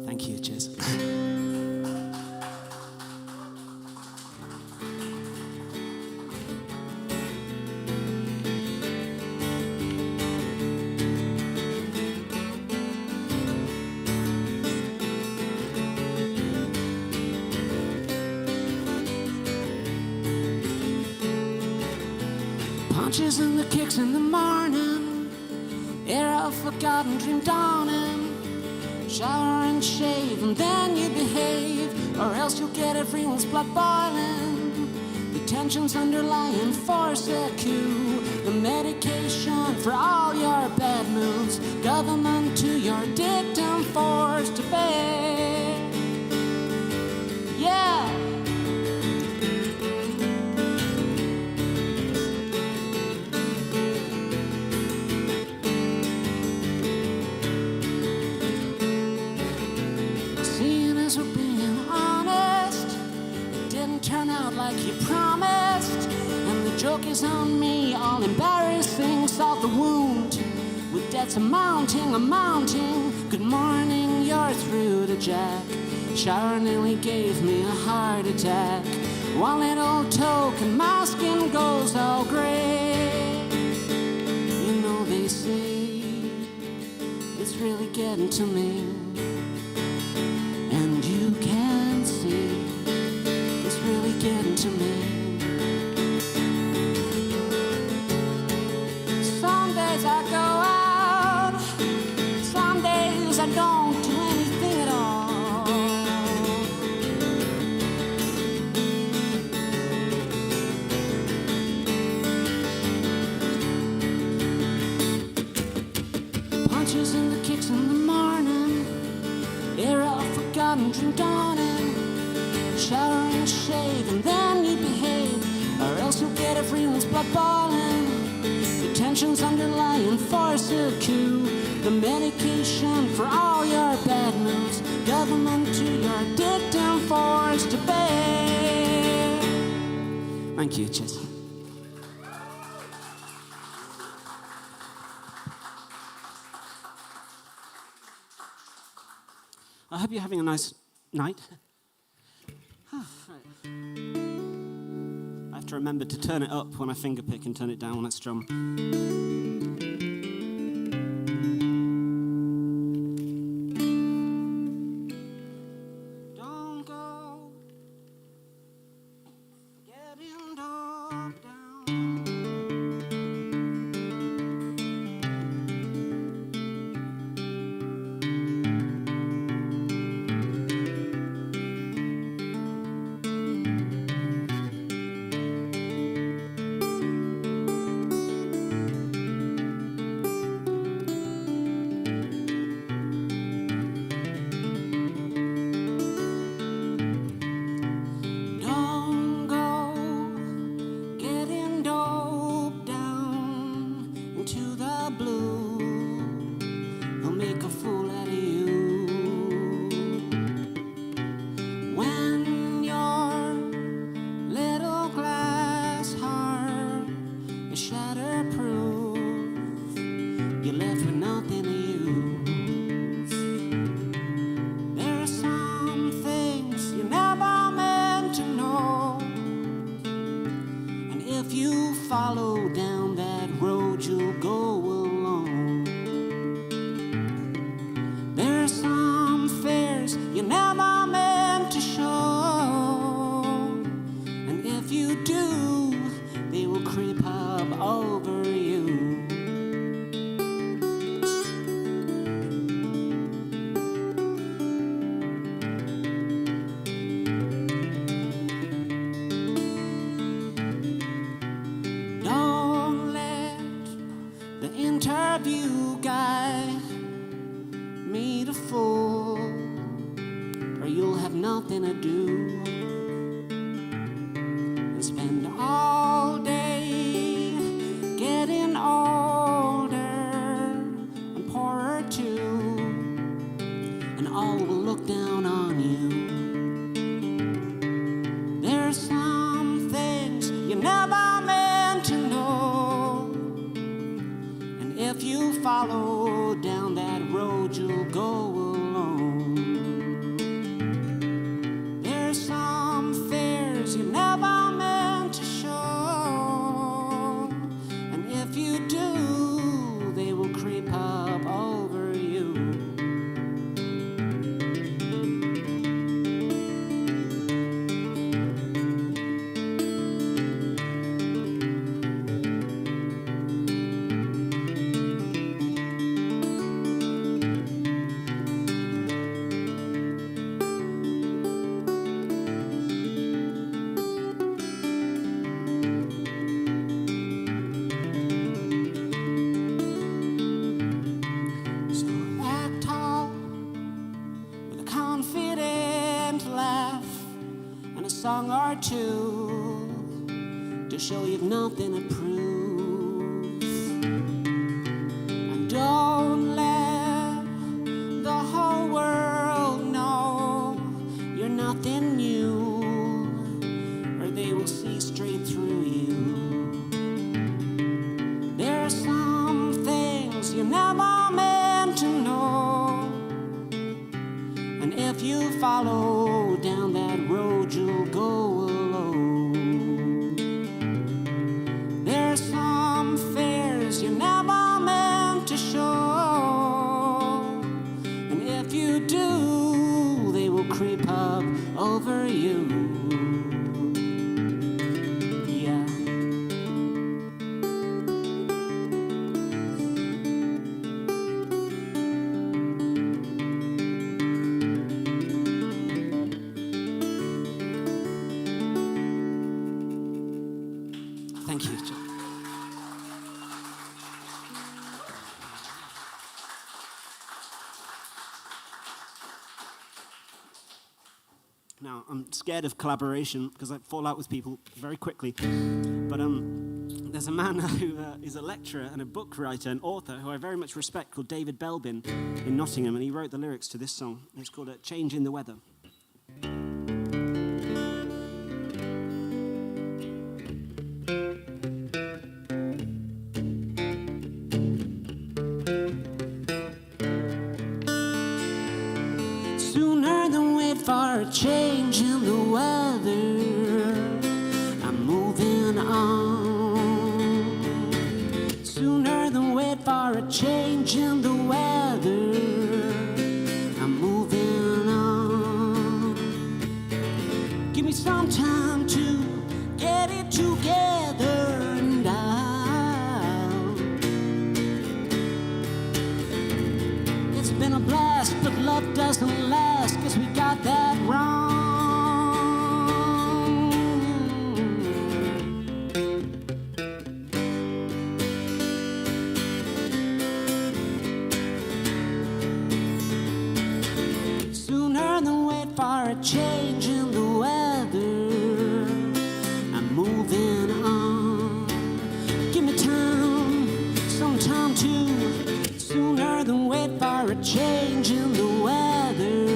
Thank you, cheers. Punches and the kicks in the morning, air of forgotten dream dawning. Shower and shave and then you behave, or else you'll get everyone's blood boiling. The tensions underlying force a cue, the medication for all your bad moods, government to your dictum forced to bear. Yeah. Seeing as we're being honest, it didn't turn out like you promised. And the joke is on me, all embarrassing. Solve the wound with debts amounting. Good morning, you're through to Jack. Shower nearly gave me a heart attack. One little token, my skin goes all gray. You know they say it's really getting to me. And you can see it's really getting to me. Some days I go out kicks in the morning, era of forgotten dream dawning. Shower and shave and then you behave, or else you'll get everyone's blood boiling. The tension's underlying force of coup, the medication for all your bad moods, government to your dictum forced to bear. Thank you, cheers. I hope you're having a nice night. Right. I have to remember to turn it up when I fingerpick and turn it down when I strum. Don't go getting dog down. Don't go getting dope down into the blue. They'll make a fool out of you. When your little glass heart is shatterproof, you're left with nothing to use. There are some things you never meant to know, and if you follow down that road, you'll go alone. There are some fears you never meant to show, and if you do, they will creep up over you. Don't let the interview guy meet a fool, or you'll have nothing to do and spend all day getting older and poorer too, and all will look down on you. There's some things you never meant to know, and if you follow down that road, you'll go alone. There's some fears you never meant to show, and if you do, they will creep up over you. So act tall with a confident laugh and a song or two to show you've nothing to prove. And don't let the whole world know you're nothing new, or they will see straight through you. There are some things you never meant to know, and if you follow down that road, you'll go alone. There are some fears you never meant to show, and if you do, they will creep up over you. Yeah. Thank you, John. Now, I'm scared of collaboration because I fall out with people very quickly. But there's a man who is a lecturer and a book writer and author who I very much respect called David Belbin in Nottingham, and he wrote the lyrics to this song. It's called Change in the Weather. Sooner than wait for a change in the weather, I'm moving on. Sooner than wait for a change in the weather, I'm moving on. Give me some time to get it together and it's been a blast, but love doesn't last, 'cause we got that wrong. Sooner than wait for a change in the weather, I'm moving on. Give me time, some time to. Sooner than wait for a change in the weather,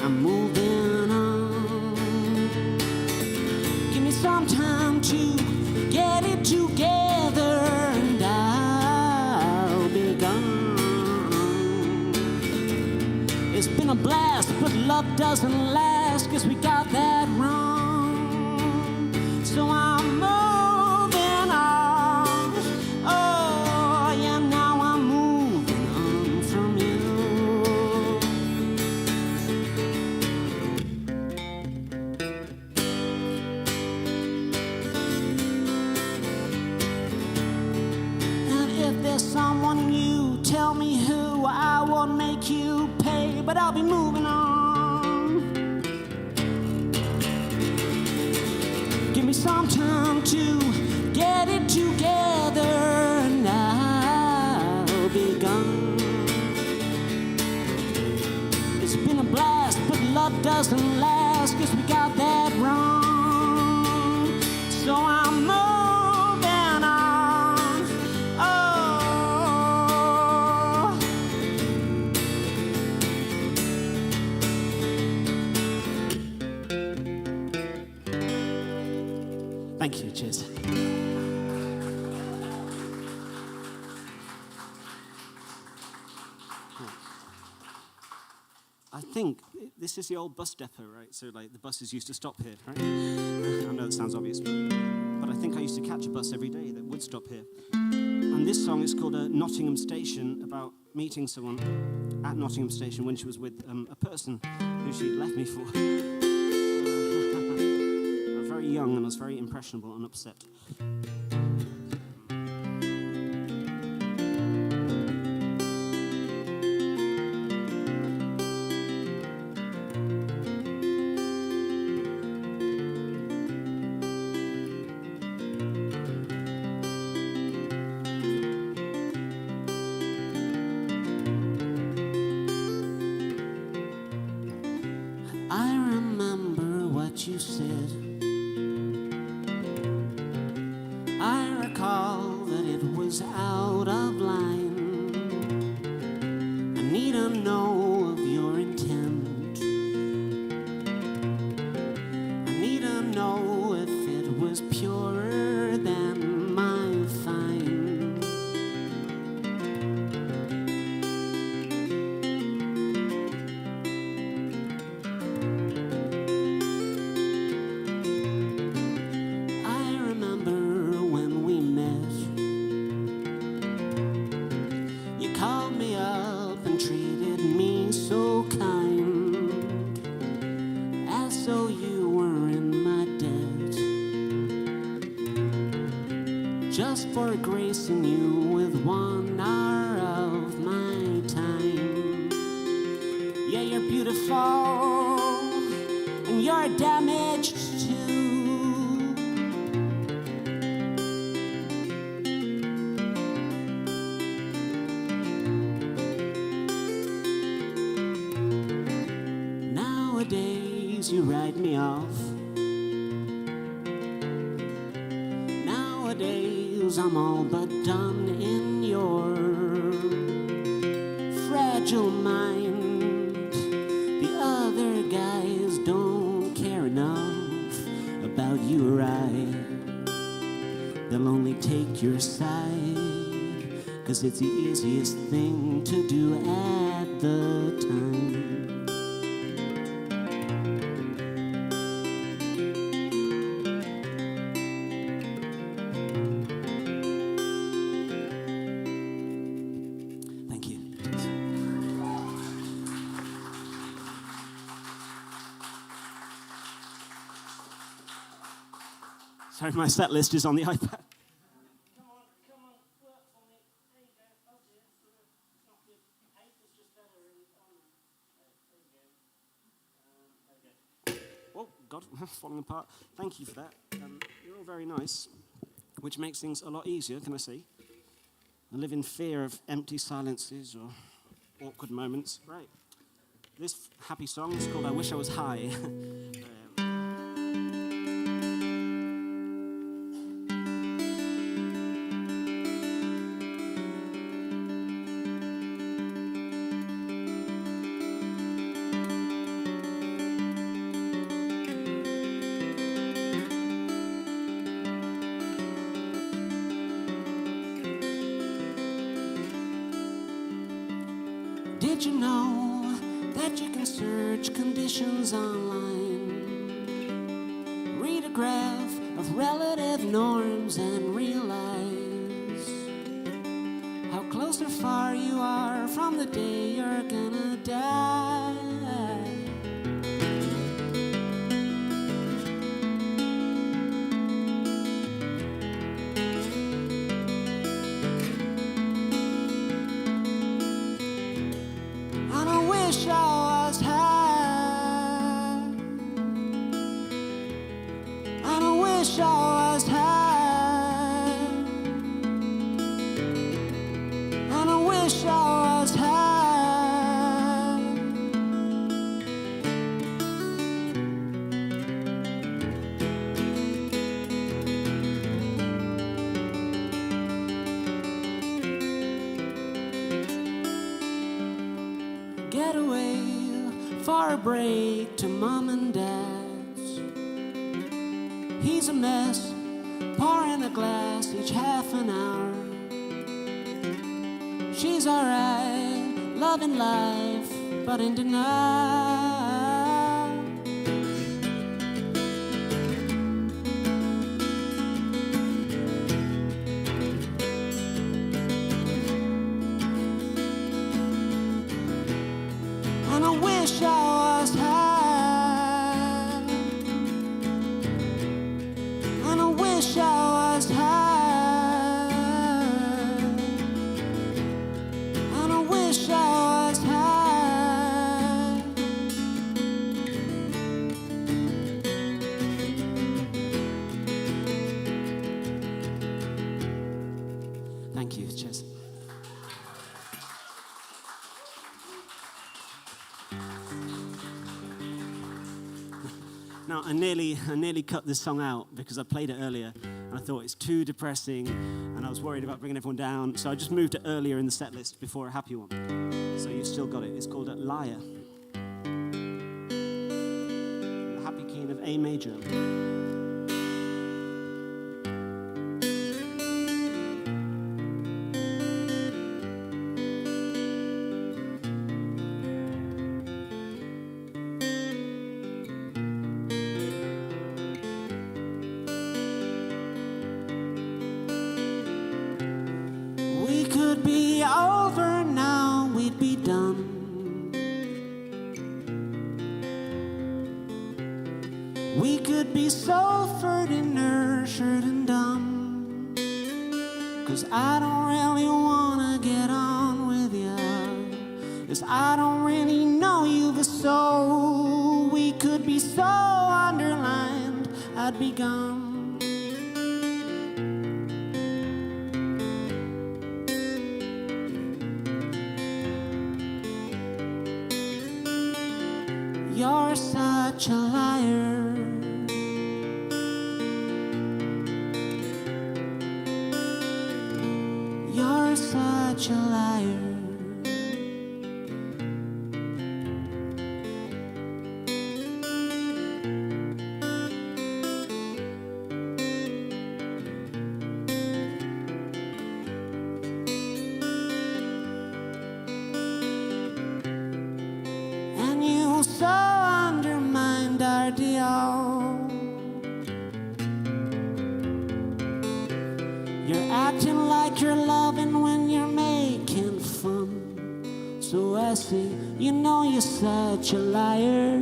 I'm moving on. Give me some time to get it together and I'll be gone. It's been a blast, but love doesn't last, 'cause we got that wrong. So I'm moving on. Oh, yeah, now I'm moving on from you. And if there's someone new, tell me who. I won't make you pay, but I'll be moving on. Give me some time to get it together and I'll be gone. It's been a blast, but love doesn't last, 'cause we got that wrong. So I'm moving on. Oh. Thank you, cheers. I think this is the old bus depot, right? So, like, the buses used to stop here, right? I know it sounds obvious, but I think I used to catch a bus every day that would stop here. And this song is called Nottingham Station, about meeting someone at Nottingham Station when she was with a person who she'd left me for. I was very young and I was very impressionable and upset. I remember what you said. I recall that it was out of line. I need to know of your intent. I need to know if it was purer than my fine. I remember when we met. You called me up and treated me so kind, as though you were in my debt, just for gracing you with 1 hour of my time. Yeah, you're beautiful and you're damaged too. Nowadays days you write me off. Nowadays I'm all but done in your fragile mind. The other guys don't care enough about you or I. They'll only take your side, 'cause it's the easiest thing to do at the time. Thank you. Sorry, my set list is on the iPad. Oh, God, falling apart. Thank you for that. You're all very nice, which makes things a lot easier, can I say? I live in fear of empty silences or awkward moments. Right. This happy song is called I Wish I Was High. Did you know that you can search conditions online? Read a graph of relative norms and realize how close or far you are from the day you're gonna die. Get away for a break to mom and dad's. He's a mess, pouring a glass each half an hour. She's alright, loving life, but in denial. And I wish I was high. And I wish I was high. And I wish I was high. Thank you, cheers. Now, I nearly cut this song out because I played it earlier and I thought it's too depressing and I was worried about bringing everyone down. So I just moved it earlier in the set list before a happy one. So you've still got it. It's called Liar. The happy key of A major. Could be over now, we'd be done. We could be sulfured and nurtured and dumb. 'Cause I don't really wanna get on with you, 'cause I don't really know you the soul. We could be so underlined, I'd be gone. You're such a liar. You're such a liar. And you so undermined our deal. You're acting like you're loving when you're making fun. So I say, you know you're such a liar.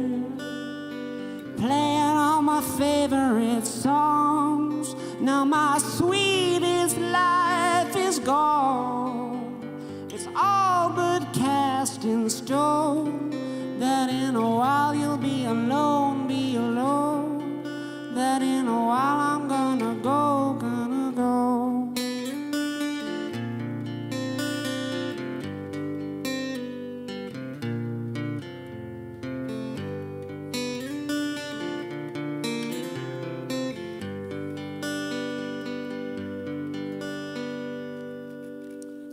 Playing all my favorite songs. Now my sweetest life is gone. It's all but cast in stone. That in a while you'll be alone, be alone. That in a while I'm gonna go, gonna go.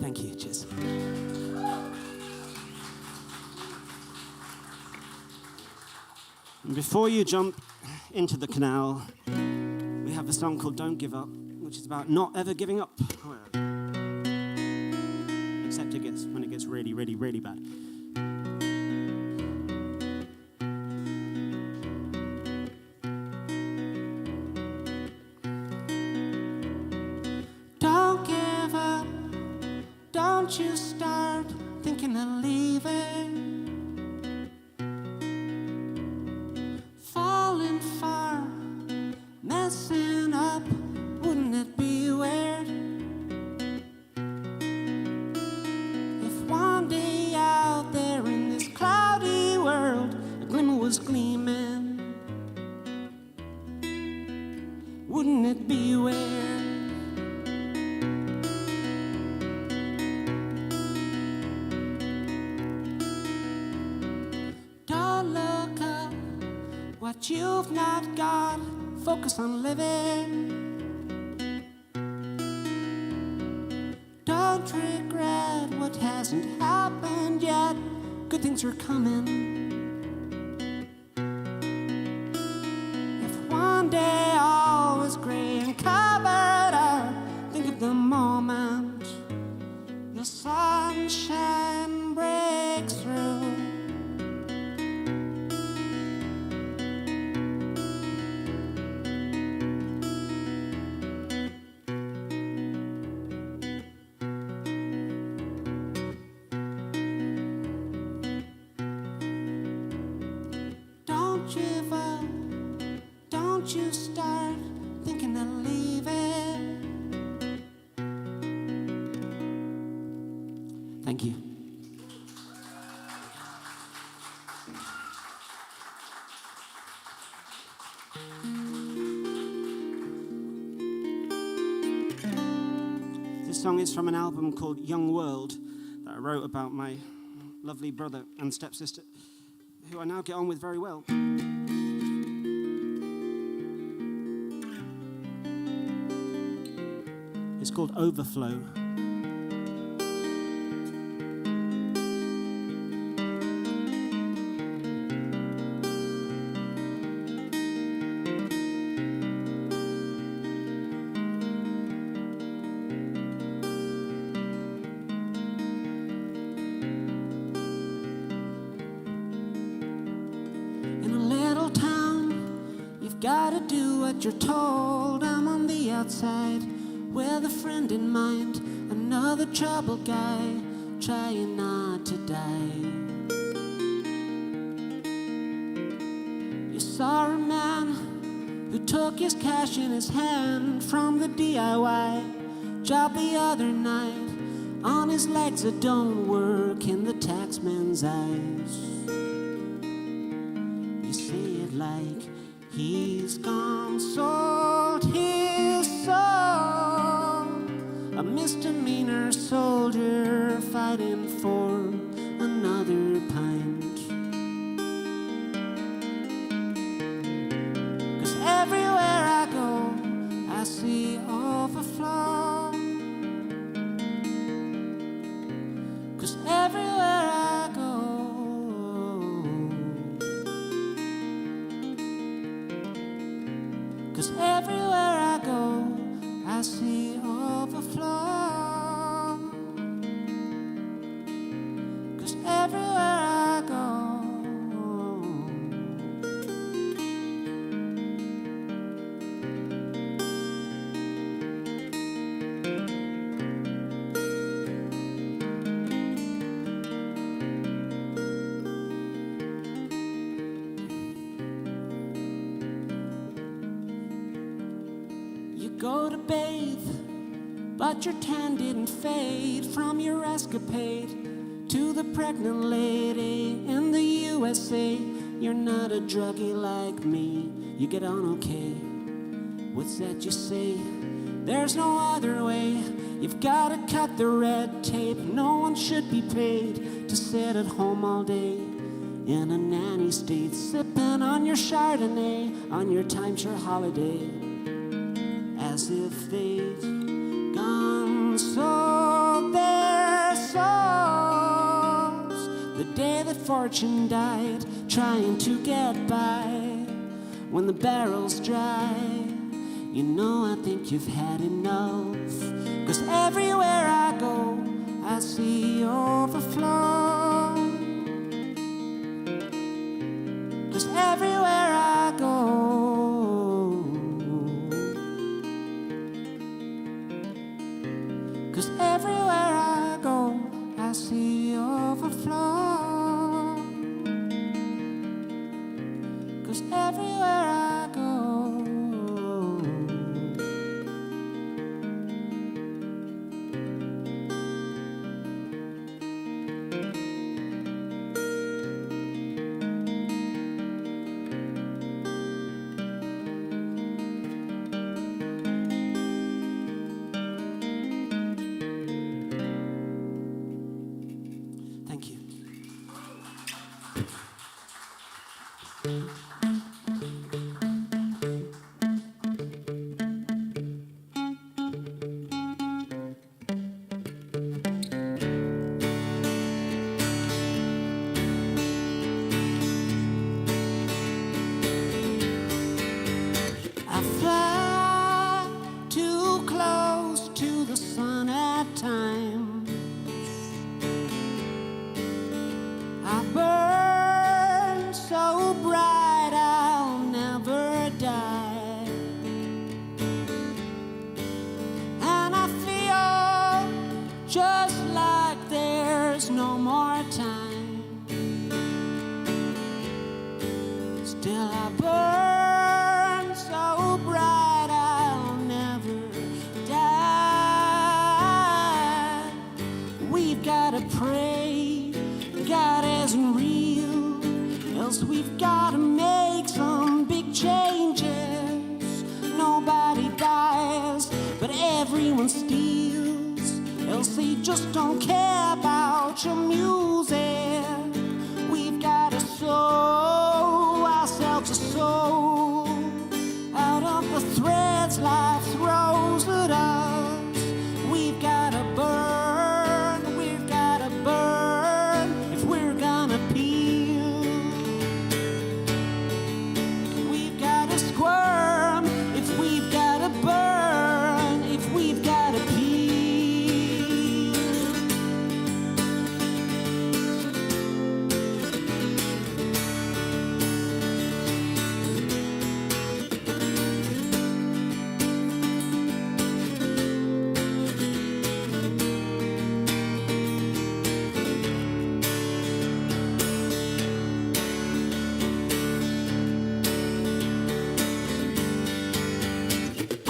Thank you, cheers. And before you jump into the canal, we have a song called Don't Give Up, which is about not ever giving up. Except when it gets really, really, really bad. Don't give up. Don't you start thinking of leaving. Falling far, messing up, wouldn't it be weird? If one day out there in this cloudy world, a glimmer was gleaming, wouldn't it be weird? Don't look up what you've not got, focus on living. Don't regret what hasn't happened yet, good things are coming. If one day all was gray and covered up, think of the moment the sunshine breaks through. Don't give up, don't you start thinking of leaving. Thank you. This song is from an album called Young World that I wrote about my lovely brother and stepsister, who I now get on with very well. It's called Overflow. In a little town, you've gotta do what you're told. I'm on the outside with a friend in mind, another troubled guy trying not to die. You saw a man who took his cash in his hand from the DIY job the other night. On his legs that don't work in the taxman's eyes. You say it like he's gone, sold his soul. A misdemeanor soldier fighting for another pint. go to bathe, but your tan didn't fade from your escapade to the pregnant lady in the USA. You're not a druggie like me, you get on okay. What's that you say? There's no other way. You've gotta cut the red tape. No one should be paid to sit at home all day in a nanny state, sipping on your Chardonnay on your timeshare holiday, as if they'd gone sold their souls the day that fortune died, trying to get by when the barrel's dry. You know, I think you've had enough, 'cause everywhere I go I see overflow. 'Cause everywhere I go, 'cause everywhere I go I see overflow. 'Cause everywhere I go. Thank you. I fly too close to the sun at times. I burn so bright I'll never die. And I feel just like there's no more time. Still I burn so bright I'll never die. We've gotta pray God isn't real, else we've gotta make some big changes. Nobody dies, but everyone steals, else they just don't care about your music. We've gotta sow ourselves a soul out of the threads life throws at us. We've gotta burn, we've gotta burn if we're gonna peel. We've gotta squirm if we've gotta burn, if we've gotta peel.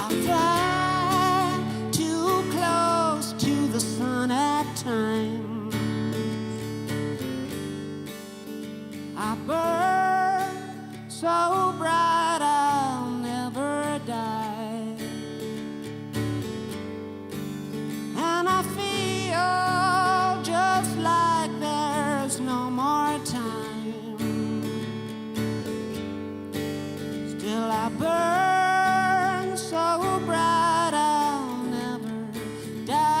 I fly too close to the sun at times. I burn so bright I'll never die. And I feel just like there's no more time. Still I burn so bright I'll never die.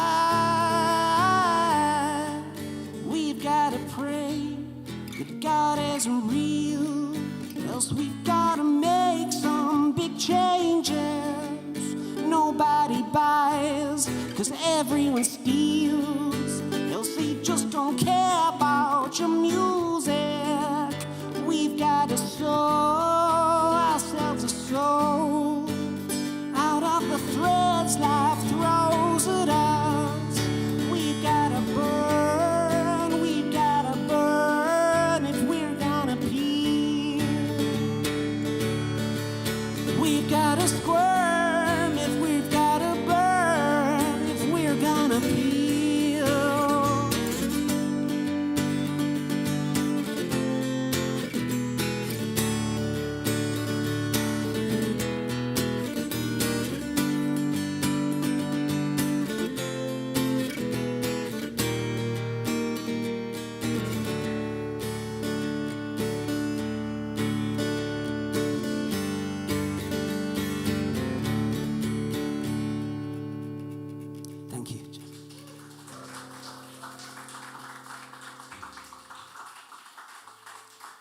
We've gotta pray that God isn't real, else we've gotta make some big changes. Nobody buys, 'cause everyone steals, else they just don't care about your music. We've gotta sow ourselves a soul out of the threads life throws at us. We've gotta burn if we're gonna peel. We've gotta squirm if we've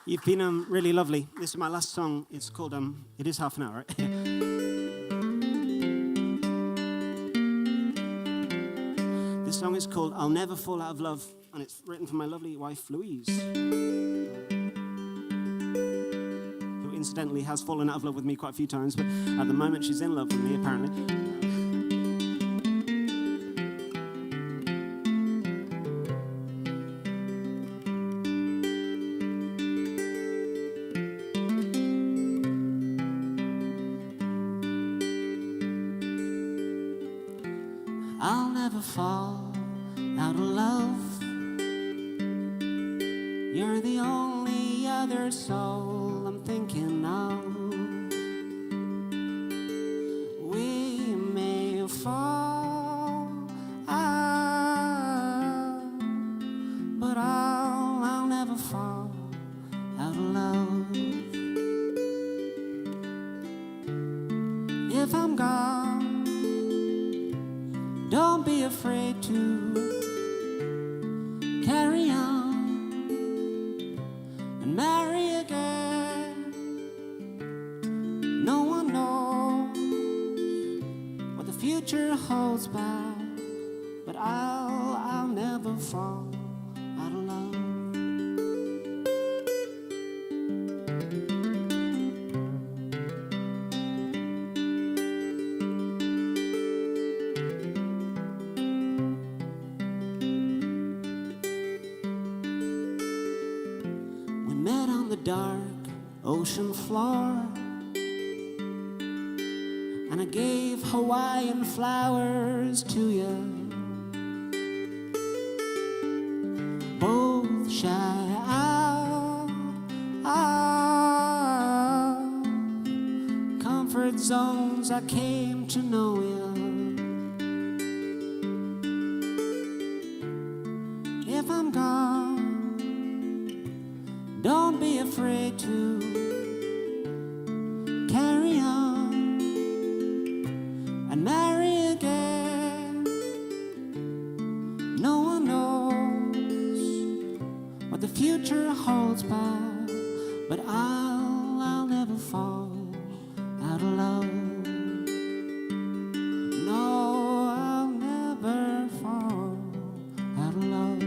You've been really lovely. This is my last song. It's called It Is Half an Hour, right? This song is called I'll Never Fall Out of Love, and it's written for my lovely wife, Louise, who incidentally has fallen out of love with me quite a few times, but at the moment she's in love with me, apparently. I'll never fall out of love. You're the only other soul I'm thinking of. We may fall out, but I'll never fall out of love. If I'm gone, don't be afraid to carry on and marry again. No one knows what the future holds by, but I'll never fall out of love. We met on the dark ocean floor, and I gave Hawaiian flowers to you. Both shy out comfort zones, I came to know you. If I'm gone, don't be afraid to carry on and marry again. No one knows what the future holds by, but I'll never fall out of love. No, I'll never fall out of love.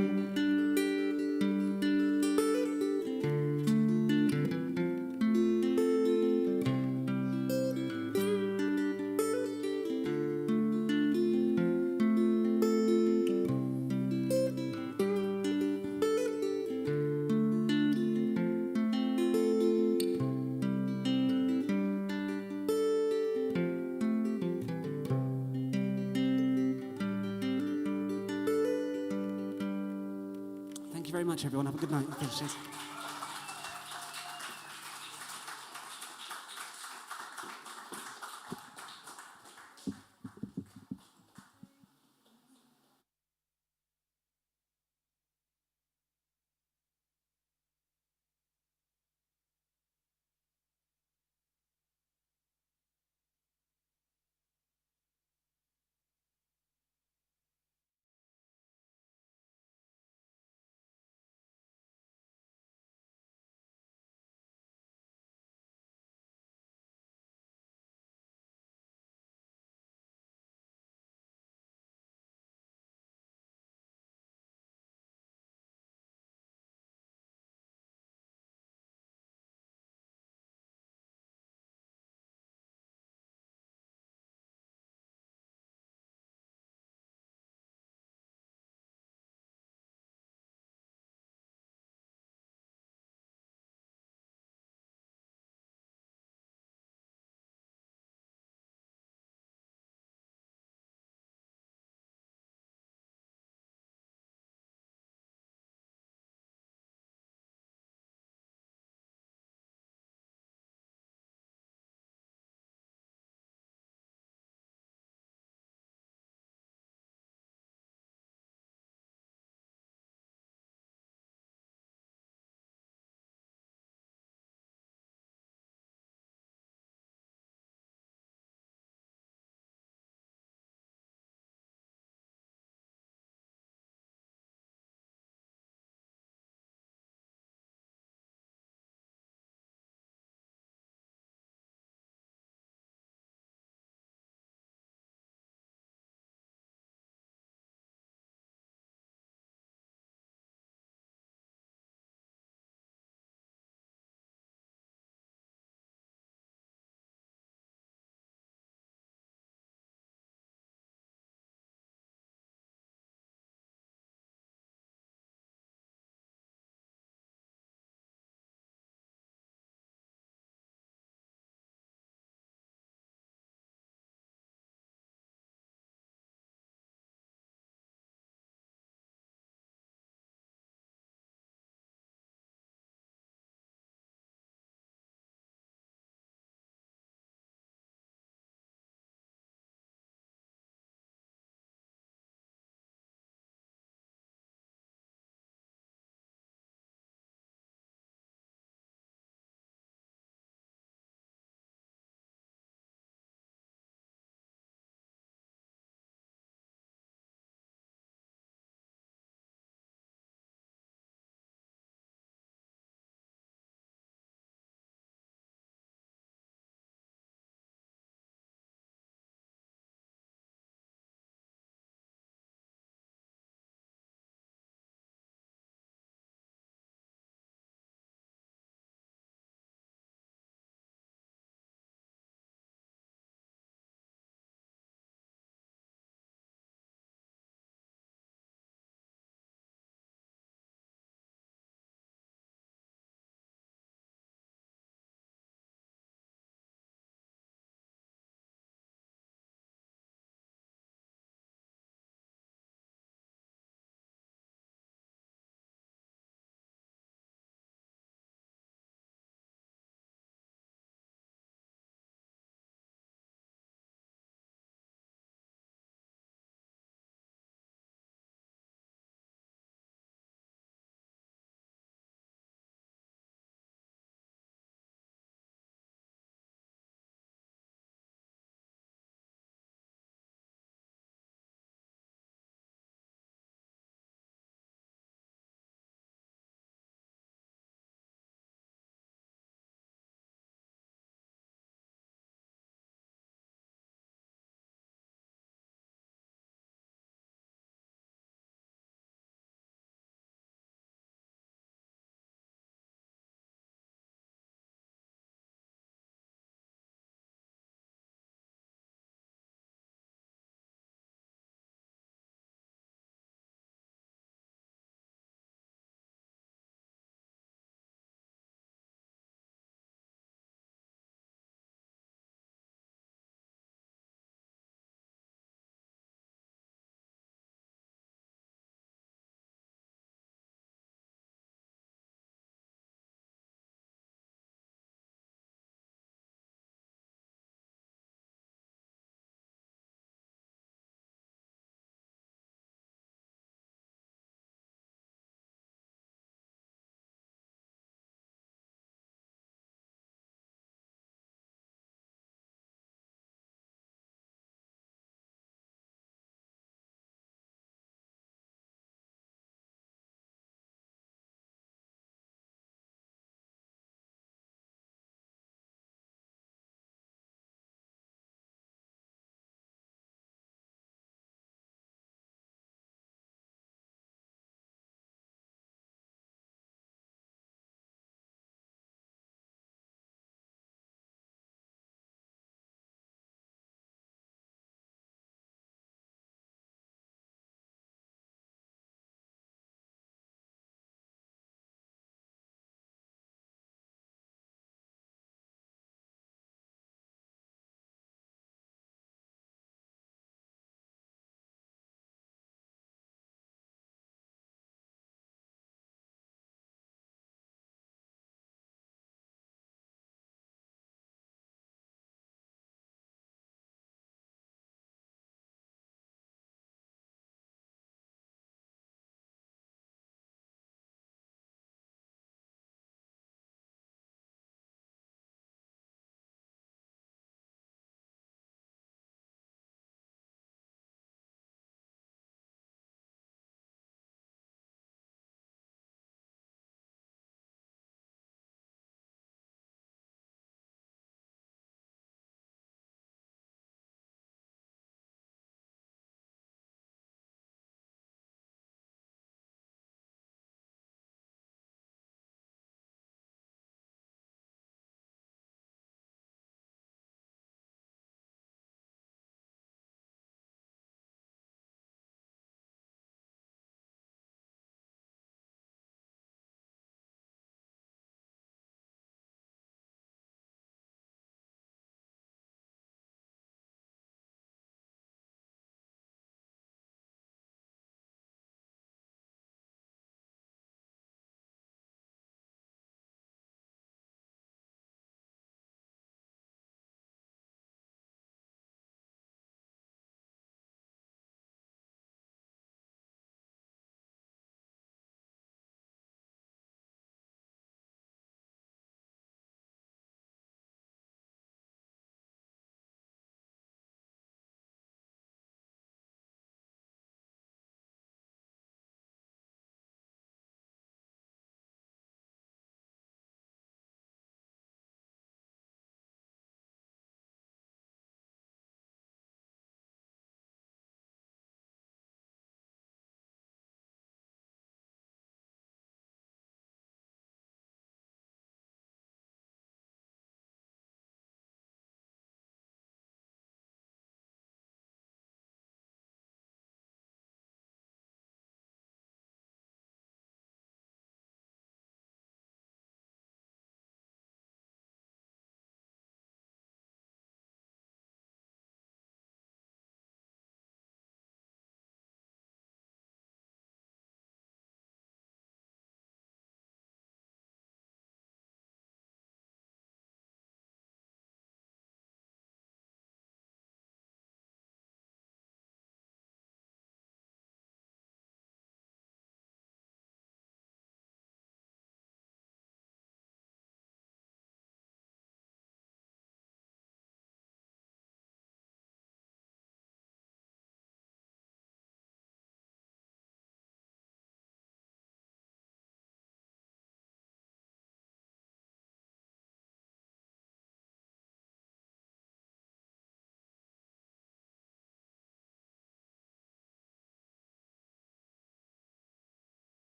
Thank you very much, everyone. Have a good night. Okay, cheers.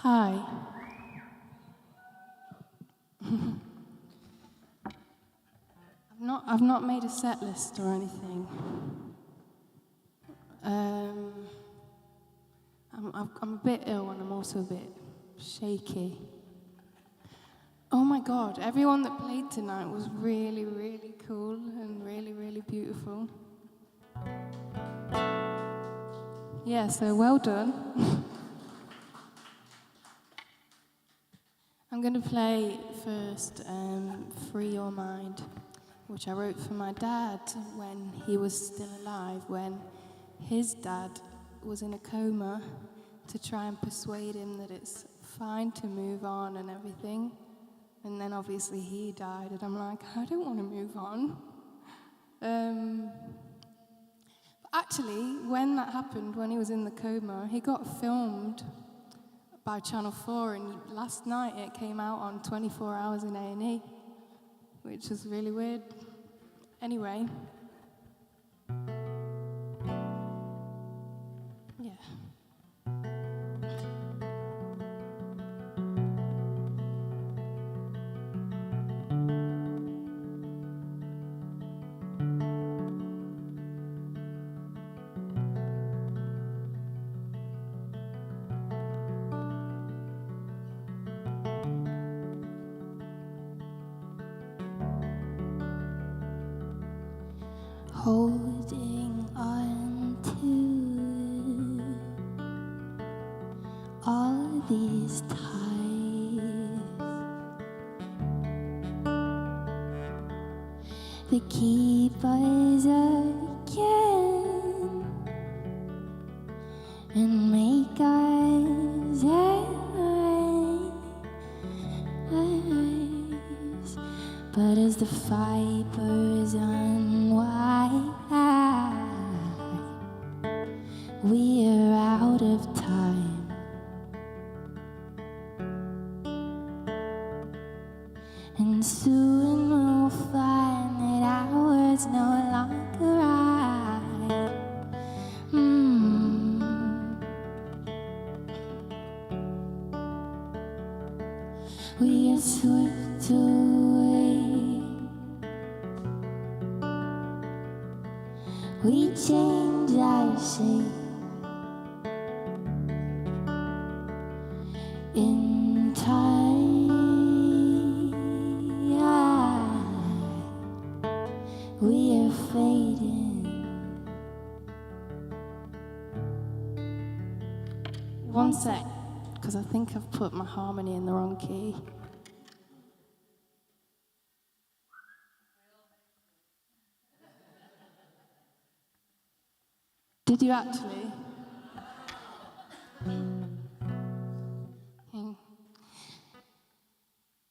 Hi. I've not made a set list or anything. I'm a bit ill and I'm also a bit shaky. Oh my God, everyone that played tonight was really, really cool and really, really beautiful. Yeah, so well done. I'm going to play first Free Your Mind, which I wrote for my dad when he was still alive, when his dad was in a coma, to try and persuade him that it's fine to move on and everything. And then obviously he died, and I'm like, I don't want to move on. But actually, when that happened, when he was in the coma, he got filmed by Channel 4, and last night it came out on 24 Hours in A&E, which was really weird. Anyway. Yeah. Holding on to all these ties that keep us again and make us eyes. But as the fibers unwind, we're out of time. And soon we'll find that our words no longer right. We are swept away. We change our shape in time. We are fading. One sec, because I think I've put my harmony in the wrong key. Did you actually?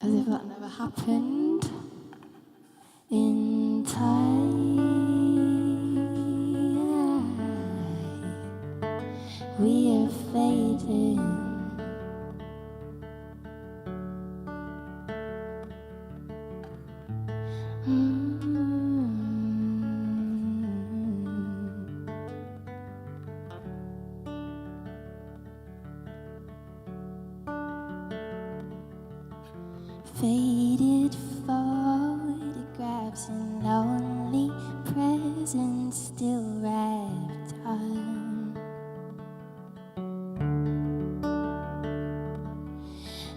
As if that never happened. In time, we are fading. Faded photographs and lonely presents still wrapped up.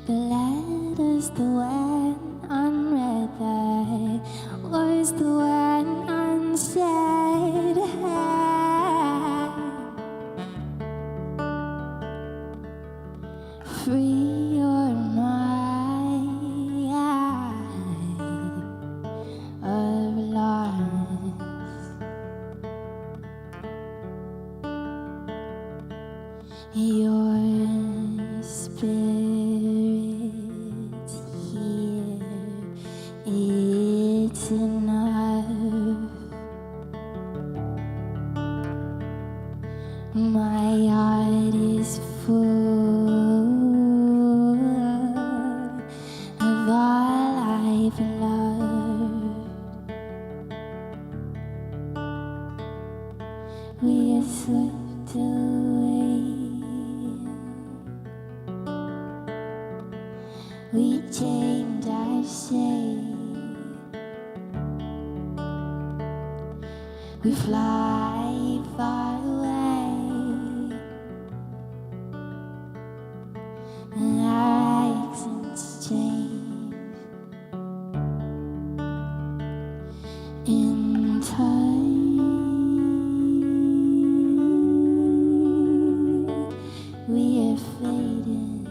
The letters that went unread, the words that went unsaid. Free your mind of loss. Your spirit's here, it's enough. My heart is full of all I've loved. We are swept away. say we fly far away, and our accents change in time. We are fading.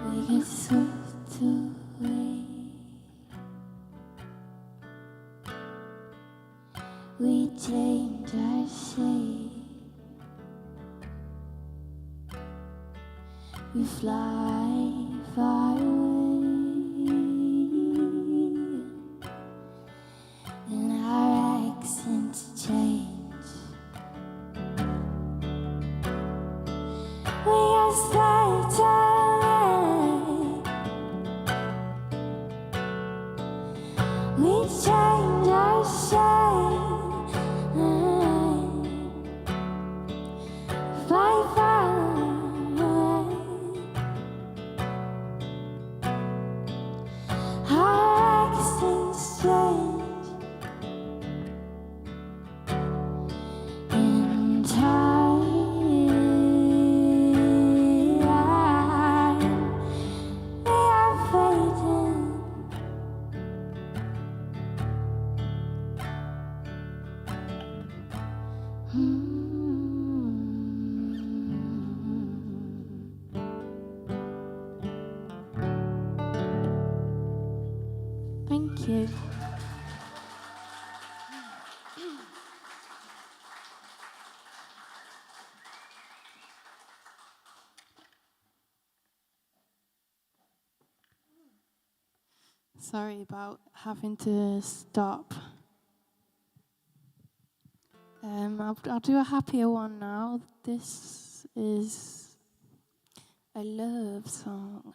We get swept away. We change our shape. We fly far away, and our accents change. We are certain. We change our shape, fly far away. Our accents change in time. We are fading. Thank you. Sorry about having to stop. I'll do a happier one now. This is a love song.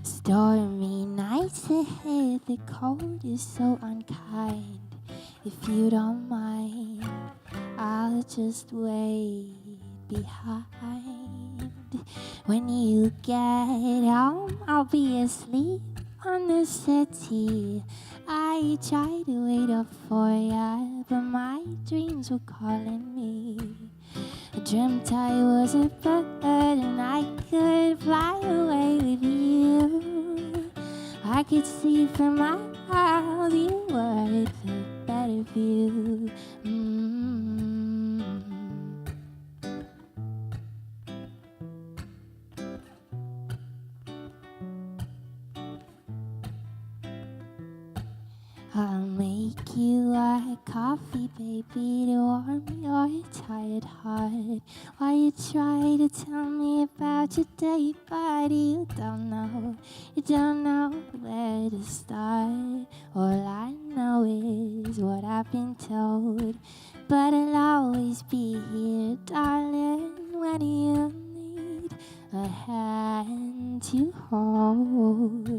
Stormy nights ahead, the cold is so unkind. If you don't mind, I'll just wait behind. When you get home, I'll be asleep on the settee. I tried to wait up for ya, but my dreams were calling me. I dreamt I was a bird and I could fly away with you. I could see from miles you were the better view. I'll make you a coffee, baby, to warm your tired heart. While you try to tell me about your day, but you don't know where to start. All I know is what I've been told, but I'll always be here, darling, when you need a hand to hold.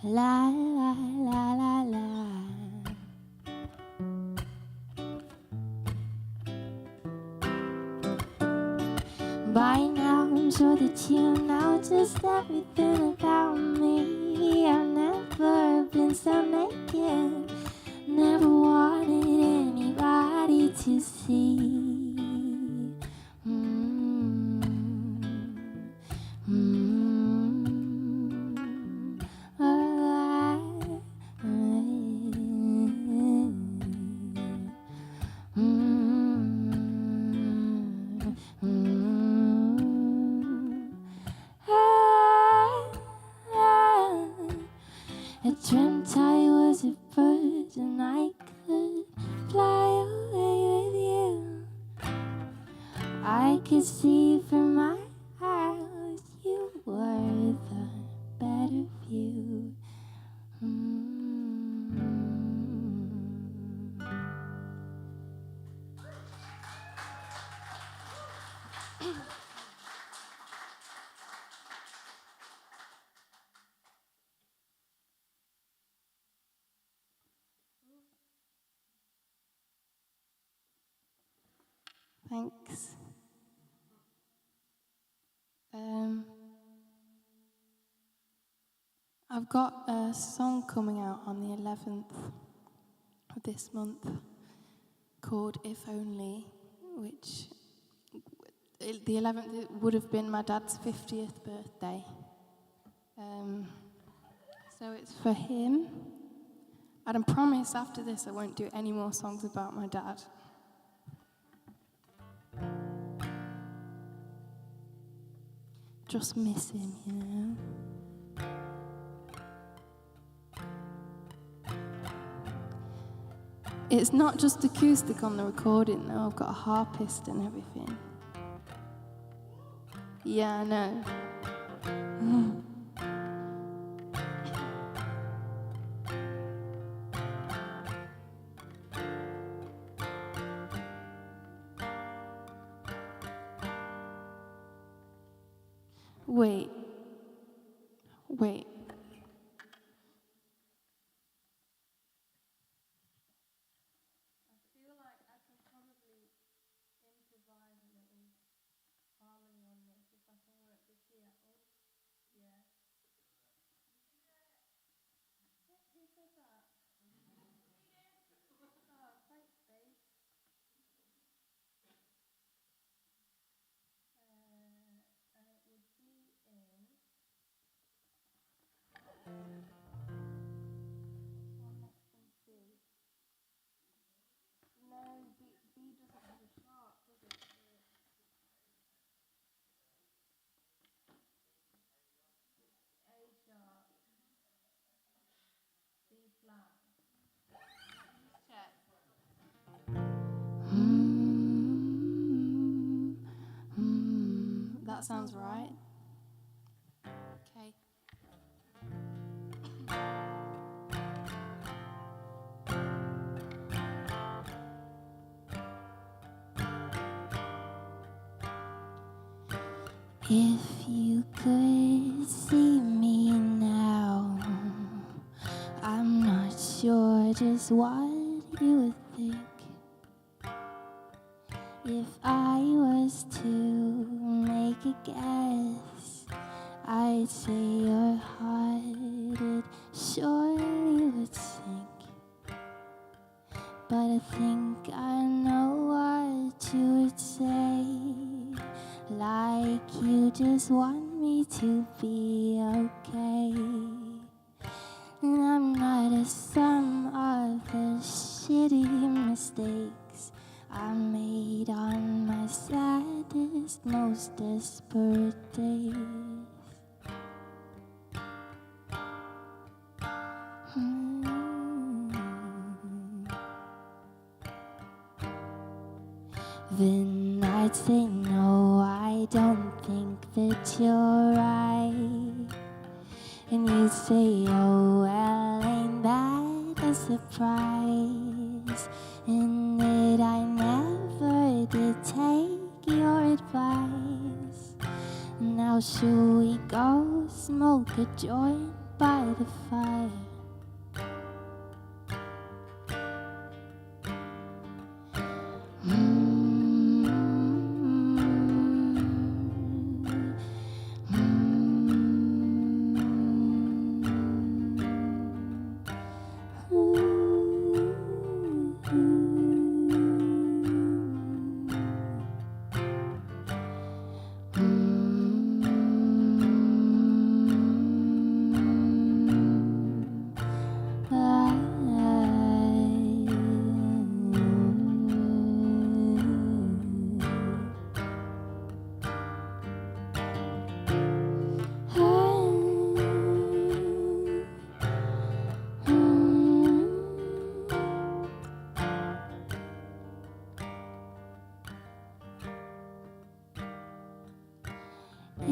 La la la la la. By now I'm sure that you know just everything about me. I've never been so naked, never wanted anybody to see. I dreamt I was a bird and I could fly away with you. I could see from my house you were the better view. Thanks. I've got a song coming out on the 11th of this month called If Only, which the 11th would have been my dad's 50th birthday. So it's for him. And I promise after this I won't do any more songs about my dad. Just miss him, you know. It's not just acoustic on the recording, though. I've got a harpist and everything. Yeah, I know. Wait. That sounds right. Okay. If you could see me now, I'm not sure just what you would think. If I was to make a guess, I'd say your heart it surely would sink. But I think I know what you would say, like you just want me to be okay. And I'm not a sum of the shitty mistakes I made on my saddest, most desperate days. Then I'd say no, I don't think that you're right. And you'd say, oh well, ain't that a surprise? And that I never did take your advice. Now should we go smoke a joint by the fire?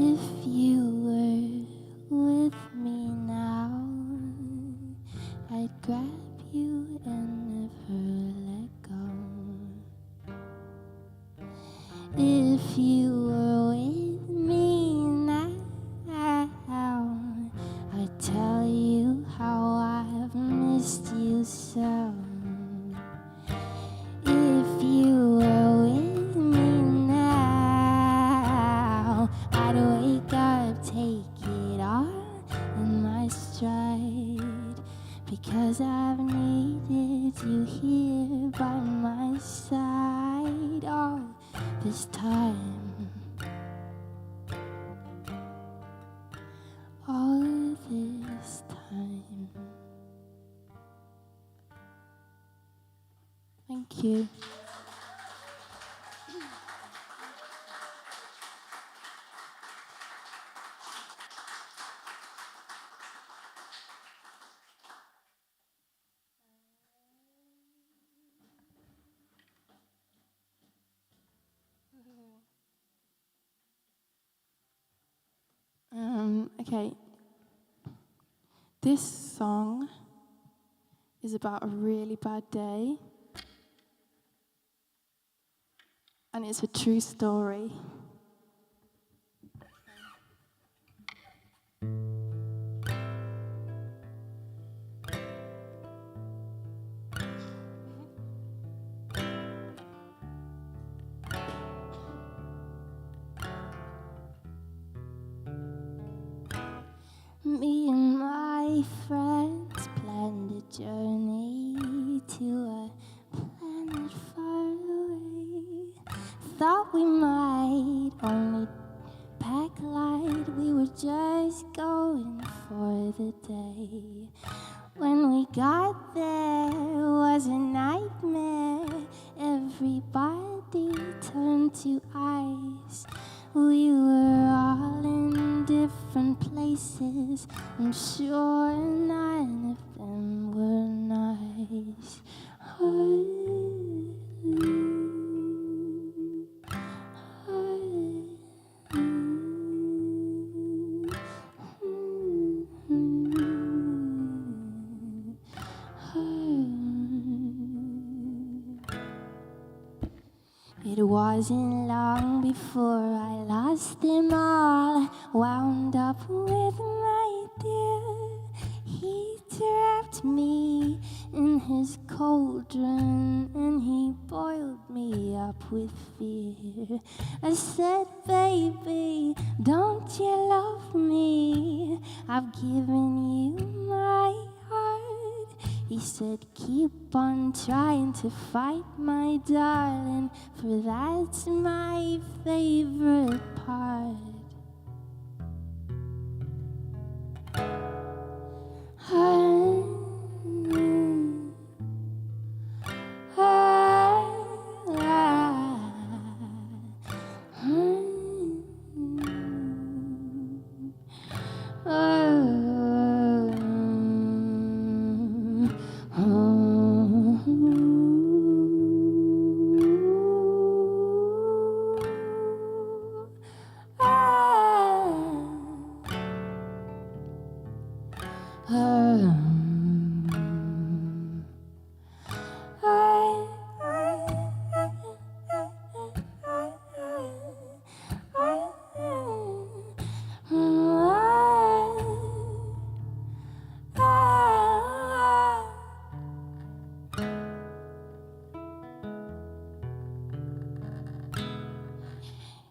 If you were with me now, I'd grab you and never let go. If you were with me now, I'd tell you how I've missed you so. If you were with me now, I'd wake up, take it all in my stride, because I've needed you here by my side all this time. All this time. Thank you. Okay. This song is about a really bad day, and it's a true story. Me and my friends planned a journey to a planet far away. Thought we might only pack light, we were just going for the day. When we got there, it was a nightmare. Everybody turned to ice. We were all in different places. I'm sure none of them were nice. It wasn't long before I lost them all, wound up with my dear. He trapped me in his cauldron and he boiled me up with fear. I said, baby, don't you love me? I've given you my heart. He said, keep on trying to fight, my darling, for that's my favorite part.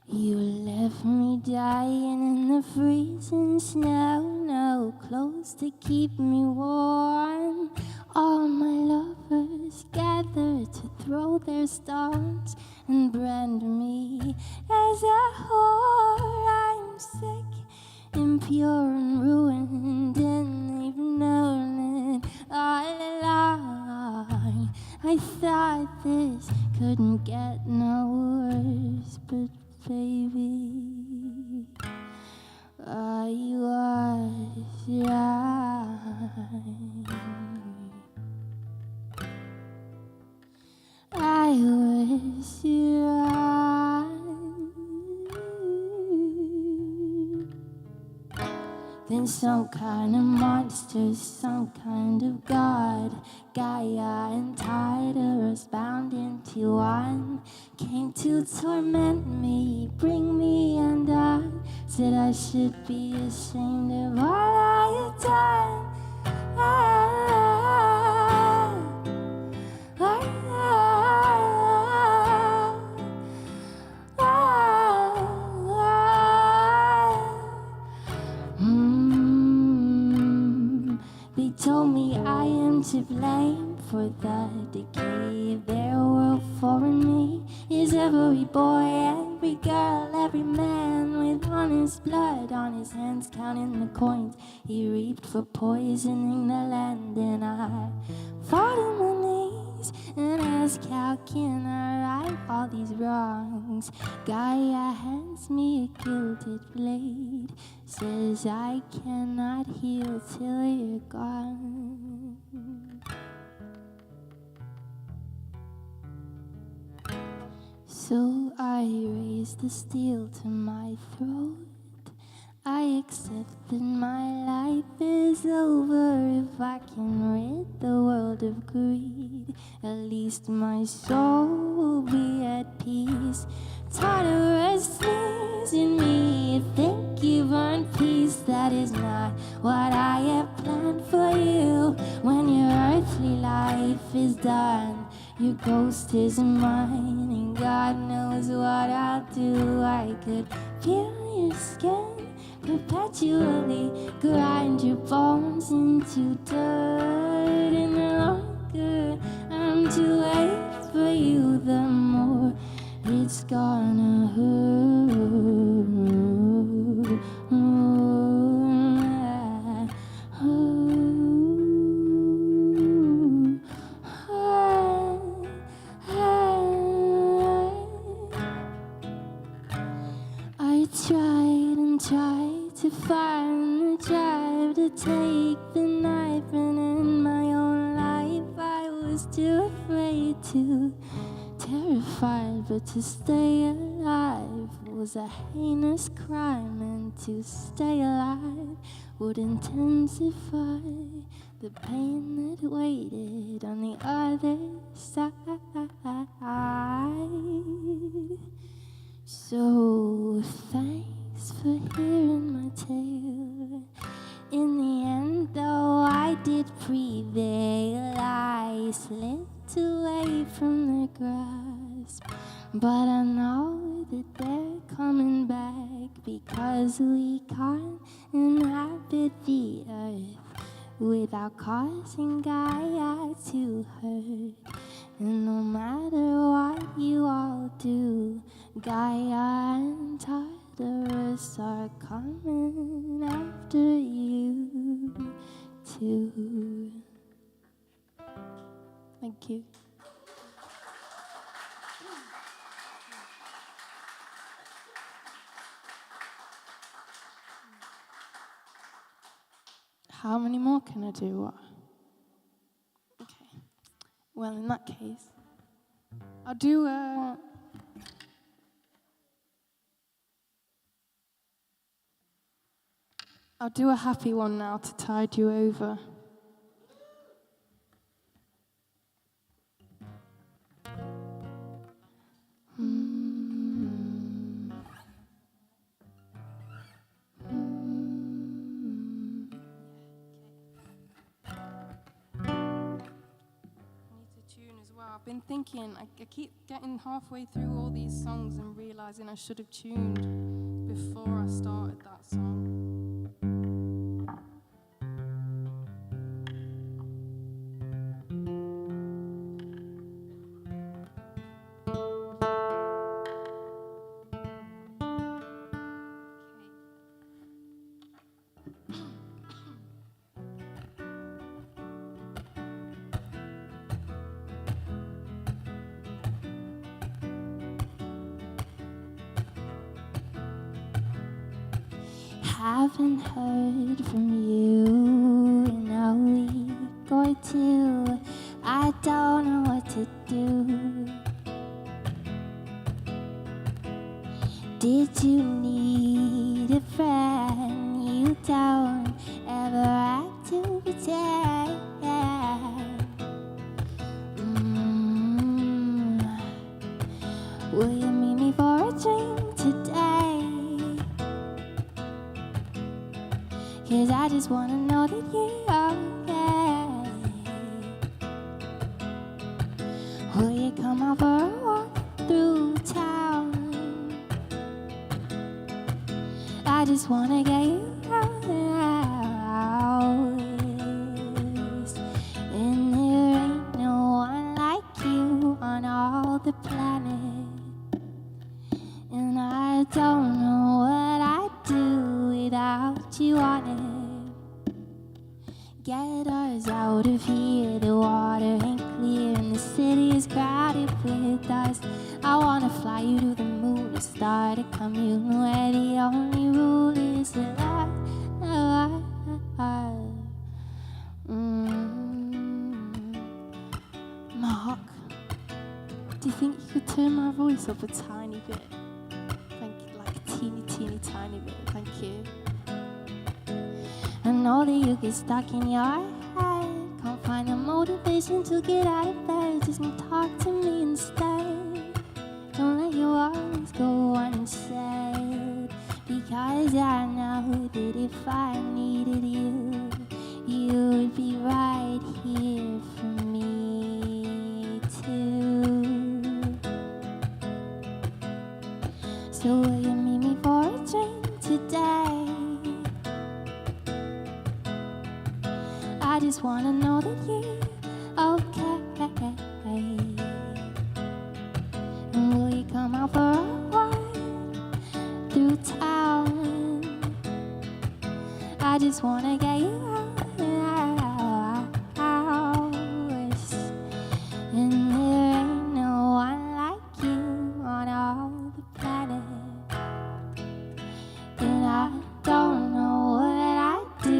You left me dying in the freezing snow, no clothes to keep me warm. All my lovers gathered to throw their stones and brand me as a whore. I'm sick, impure and ruined, and they've known it all along. I thought this couldn't get no worse, but baby, I was right. I was right. than some kind of monster, some kind of god. Gaia and Tartarus bound into one, came to torment me, bring me undone. Said I should be ashamed of all I have done. They told me I am to blame for the decay of their world. Foreign me is every boy, every girl, every man with honest blood on his hands, counting the coins he reaped for poisoning the land. And I fought on my knees and asked, how can I right all these wrongs? Gaia hands me a gilded blade, says I cannot heal till you're gone. So I raised the steel to my throat. I accept that my life is over. If I can rid the world of greed, at least my soul will be at peace. Tartarus sneeze in me, think you've earned peace. That is not what I have planned for you. When your earthly life is done, your ghost is mine, and God knows what I'll do. I could peel your skin, perpetually grind your bones into dirt. And the longer I'm to wait for you, the more it's gonna hurt. I tried and tried to find the drive to take the knife, and in my own life I was too afraid to, terrified, but to stay alive was a heinous crime, and to stay alive would intensify the pain that waited on the other side. So thanks for hearing my tale. In the end, though I did prevail, I slipped away from their grasp. But I know that they're coming back, because we can't inhabit the earth without causing Gaia to hurt. And no matter what you all do, Gaia and Tartarus are coming after you too. Thank you. How many more can I do? Okay. Well, in that case, I'll do a happy one now to tide you over. I've been thinking, I keep getting halfway through all these songs and realizing I should have tuned before I started that song. Haven't heard from you in a week or two. I don't know what to do. Did you need a friend? You don't ever have to pretend. Will you meet me for a drink today? 'Cause I just wanna know that you're okay. Will you come out for a walk through town? I just wanna get you out. And there ain't no one like you on all the planet. And I don't know what I'd do without you on it. Get us out of here, the water ain't clear and the city is crowded with us. I wanna fly you to the moon and start a commune where the only rule is love. Mark, do you think you could turn my voice up a tiny bit? Thank you, like a teeny, teeny, tiny bit. Thank you. I know that you get stuck in your head. Can't find the motivation to get out of bed. Just talk to me instead. Don't let your worries go unsaid. Because I know that if I needed you, you would be right here for me too. So will you meet me for a drink today? I just wanna know that you're okay. And will you come out for a walk through town? I just wanna get you out. And there ain't no one like you on all the planet. And I don't know what I'd do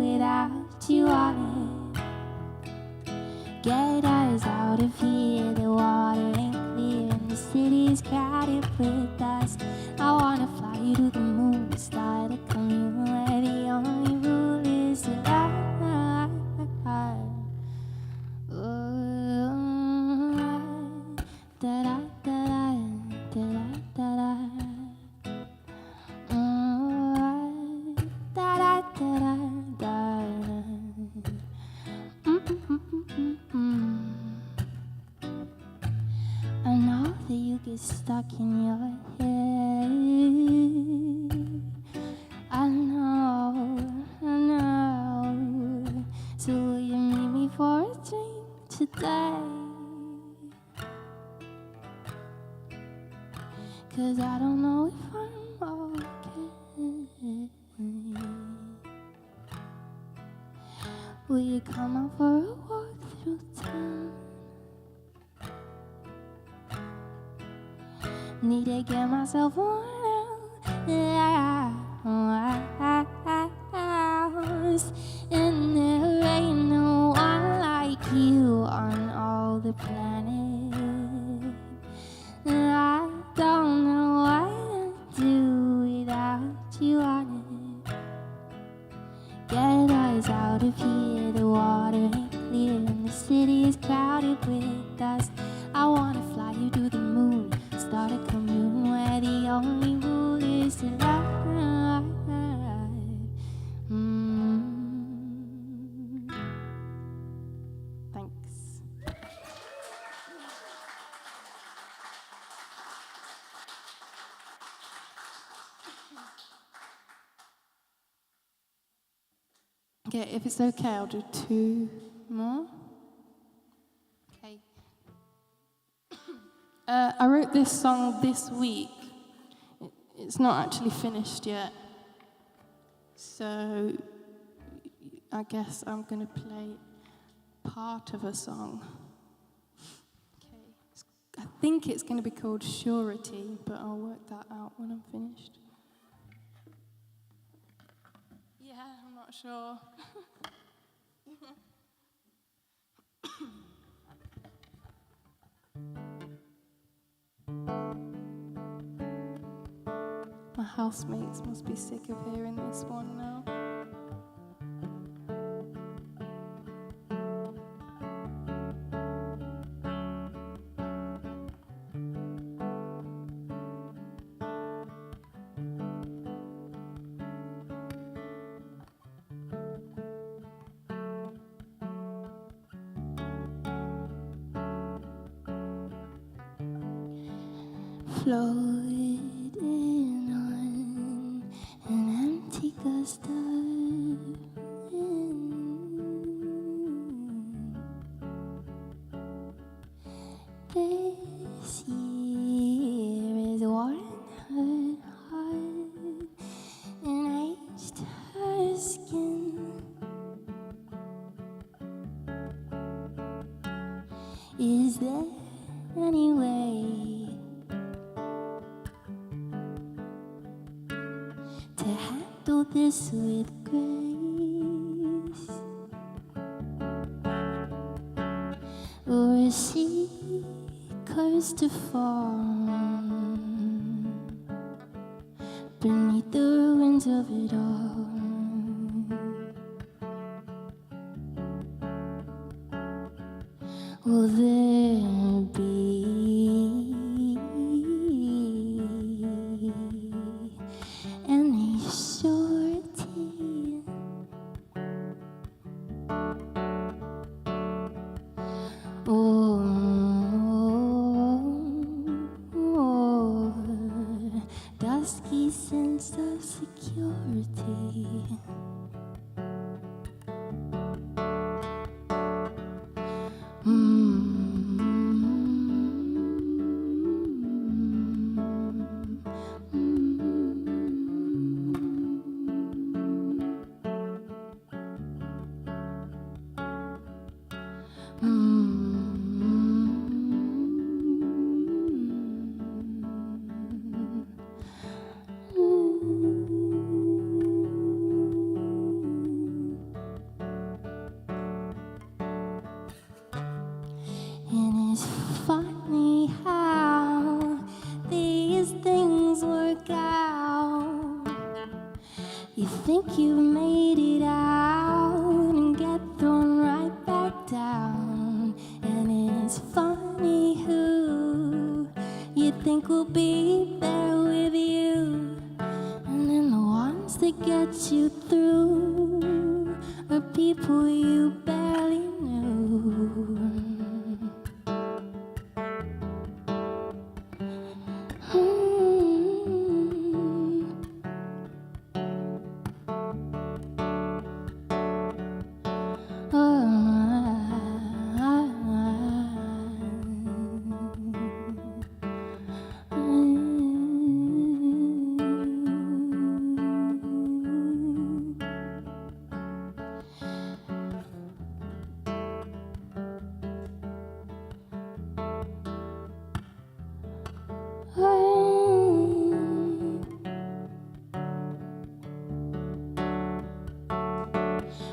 without you on it. Get us out of here, the water ain't clear and the city's crowded with us. I wanna fly you to the moon, start a commune where the only rule is love. Da-da, da-da, da-da, da-da. I know that you get stuck in your head. I know. So will you meet me for a drink today? 'Cause I don't know if I'm okay. Will you come out for a walk through town? Need to get myself one house. And there ain't no one like you on all the planet. And I don't know what I'd do without you on it. Get us out of here, the water ain't clear and the city is crowded with us. I wanna fly you to the moon, start a commune where the only rule is to love. Thanks. Okay, if it's okay, I'll do 2 more. Okay. I wrote this song this week. It's not actually finished yet. So I guess I'm going to play part of a song. Okay. I think it's going to be called Surety, but I'll work that out when I'm finished. Yeah, I'm not sure. My housemates must be sick of hearing this one now. floating on an empty gust of wind. This year is worn her heart and aged her skin. Is there any way to handle this with grace? Or is she cursed to fall beneath the ruins of it all? Will there be any surety? Or dusky sense of security? And it's funny how these things work out. You think you've made it out and get thrown right back down. And it's funny who you think will be there with you. And then the ones that get you through are people you barely knew.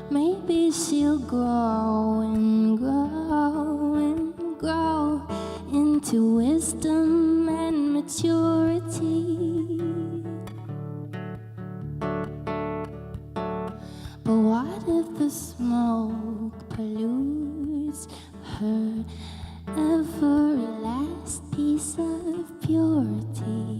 Maybe she'll grow and grow and grow into wisdom and maturity. But what if the smoke pollutes her every last piece of purity?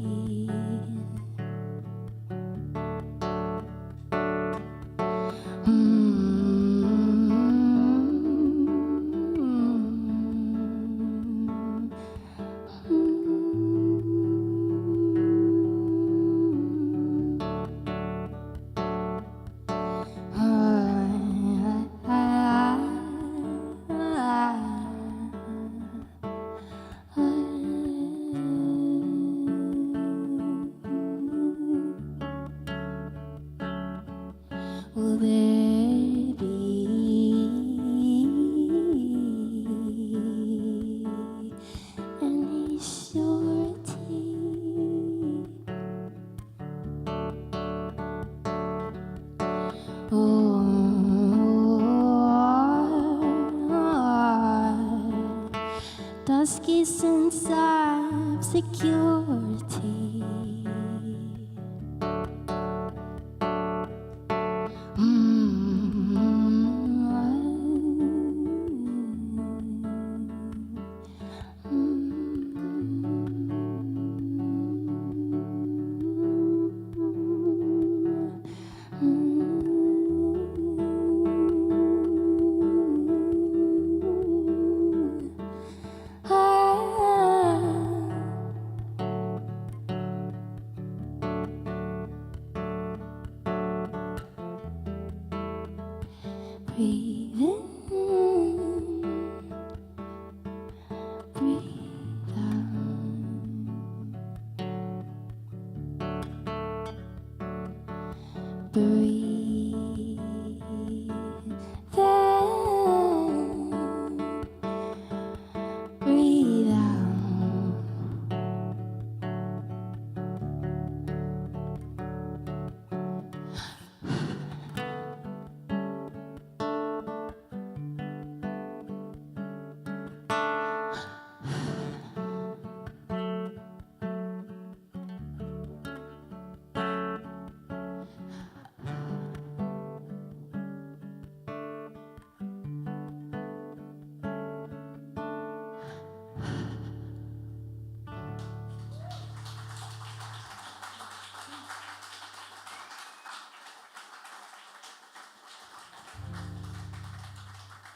Will there be any surety? Or dusky sense of security? Breathe in, breathe out. Breathe in, breathe out.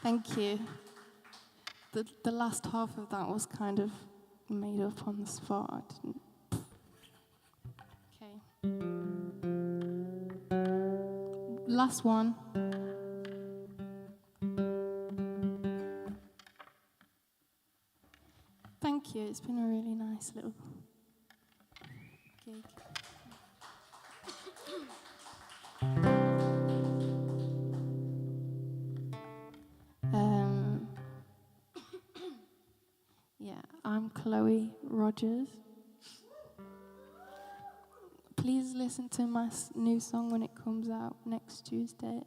Thank you. The last half of that was kind of made up on the spot. I didn't. Okay. Last one. Thank you. It's been a really nice little gig. Yeah, I'm Chloe Rogers. Please listen to my new song when it comes out next Tuesday.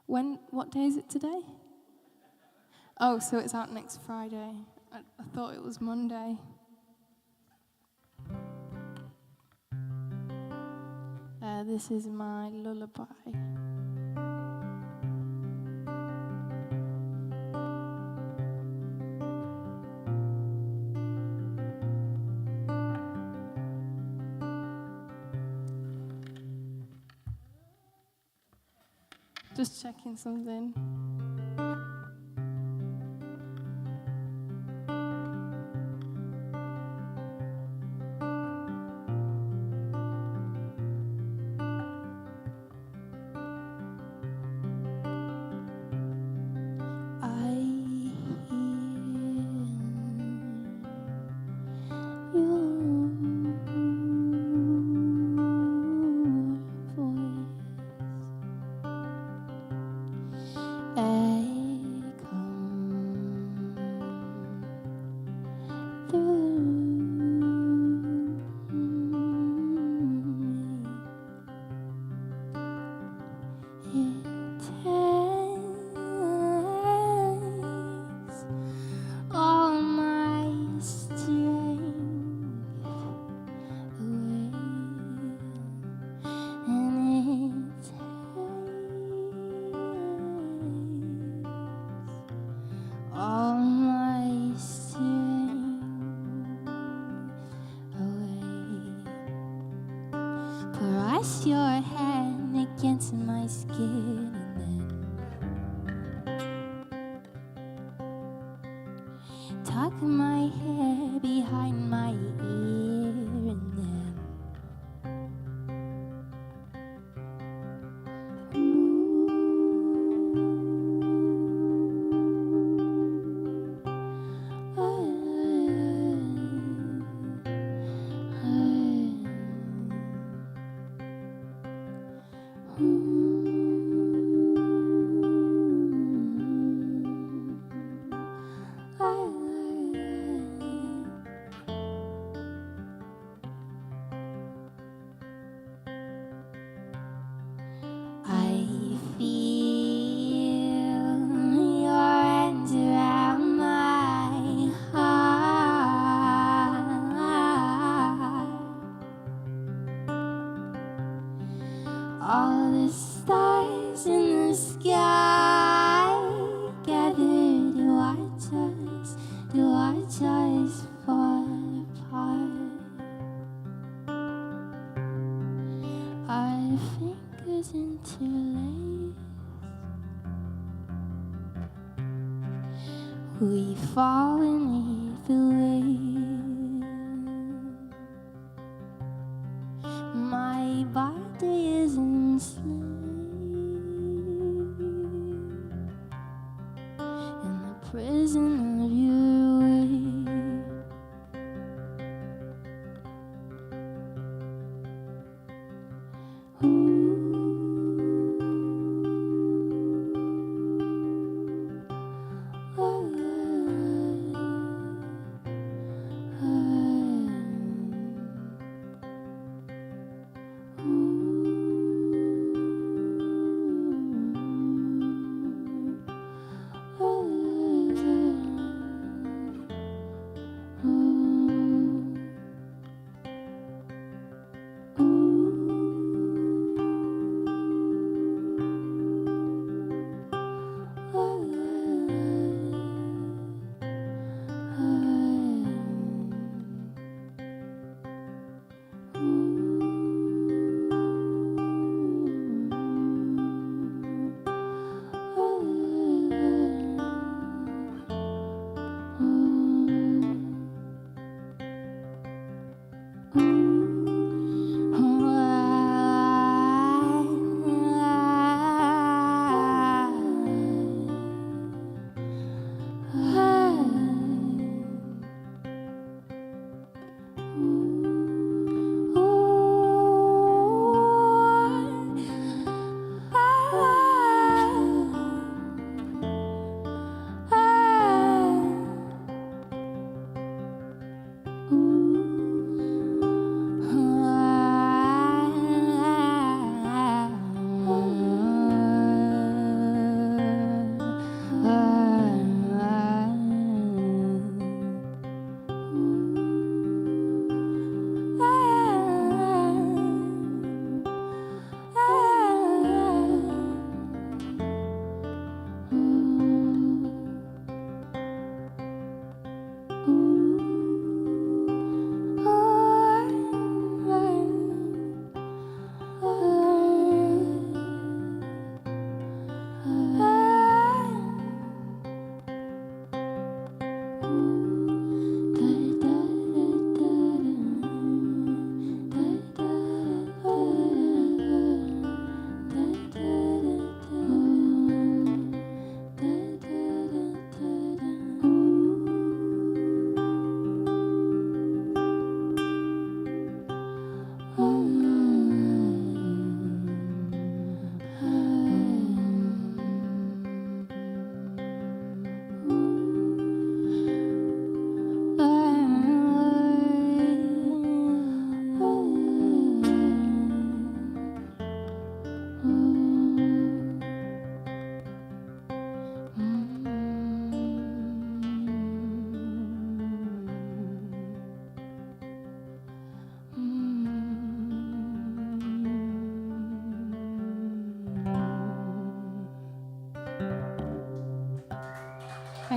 What day is it today? Oh, so it's out next Friday. I thought it was Monday. This is my lullaby. Just checking something. Press your hand against my skin and then tuck my hair behind my ear and then all the stars in the sky gather to watch us fall apart. Our fingers interlace, we fall beneath the weight. My body is enslaved.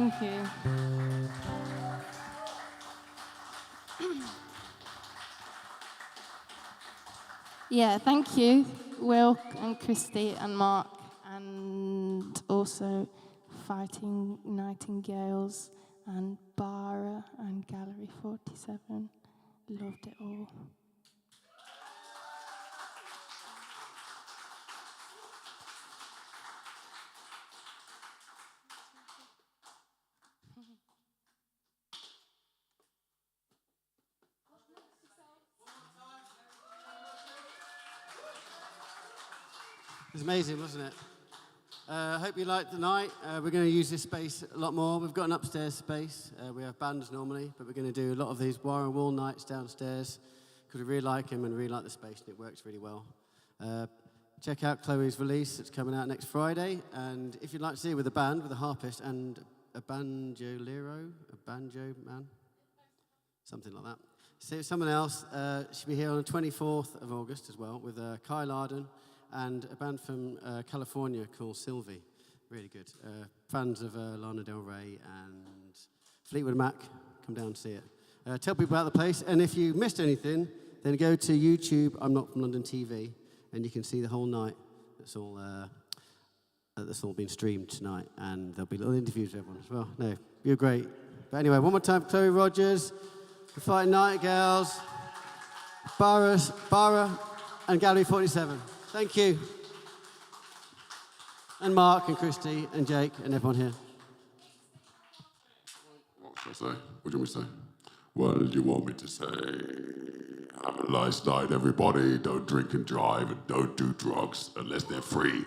Thank you. Yeah, thank you, Will and Christy and Mark, and also Fighting Nightingales and Bara and Gallery 47. Loved it all. It was amazing, wasn't it? I hope you liked the night. We're going to use this space a lot more. We've got an upstairs space. We have bands normally, but we're going to do a lot of these wire and wall nights downstairs because we really like him and really like the space, and it works really well. Check out Chloe's release. It's coming out next Friday. And if you'd like to see it with a band, with a harpist and a banjolero, a banjo man, something like that. See someone else. She'll be here on the 24th of August as well with Kyle Arden and a band from California called Sylvie. Really good. Fans of Lana Del Rey and Fleetwood Mac, come down and see it. Tell people about the place. And if you missed anything, then go to YouTube, I'm Not From London TV, and you can see the whole night. That's all been streamed tonight. And there'll be little interviews with everyone as well. No, you're great. But anyway, one more time for Chloe Rogers, the Fighting Nightingales, Bara and Gallery 47. Thank you. And Mark and Christy and Jake and everyone here. What should I say? What do you want me to say? Well, you want me to say, have a nice night, everybody. Don't drink and drive and don't do drugs unless they're free.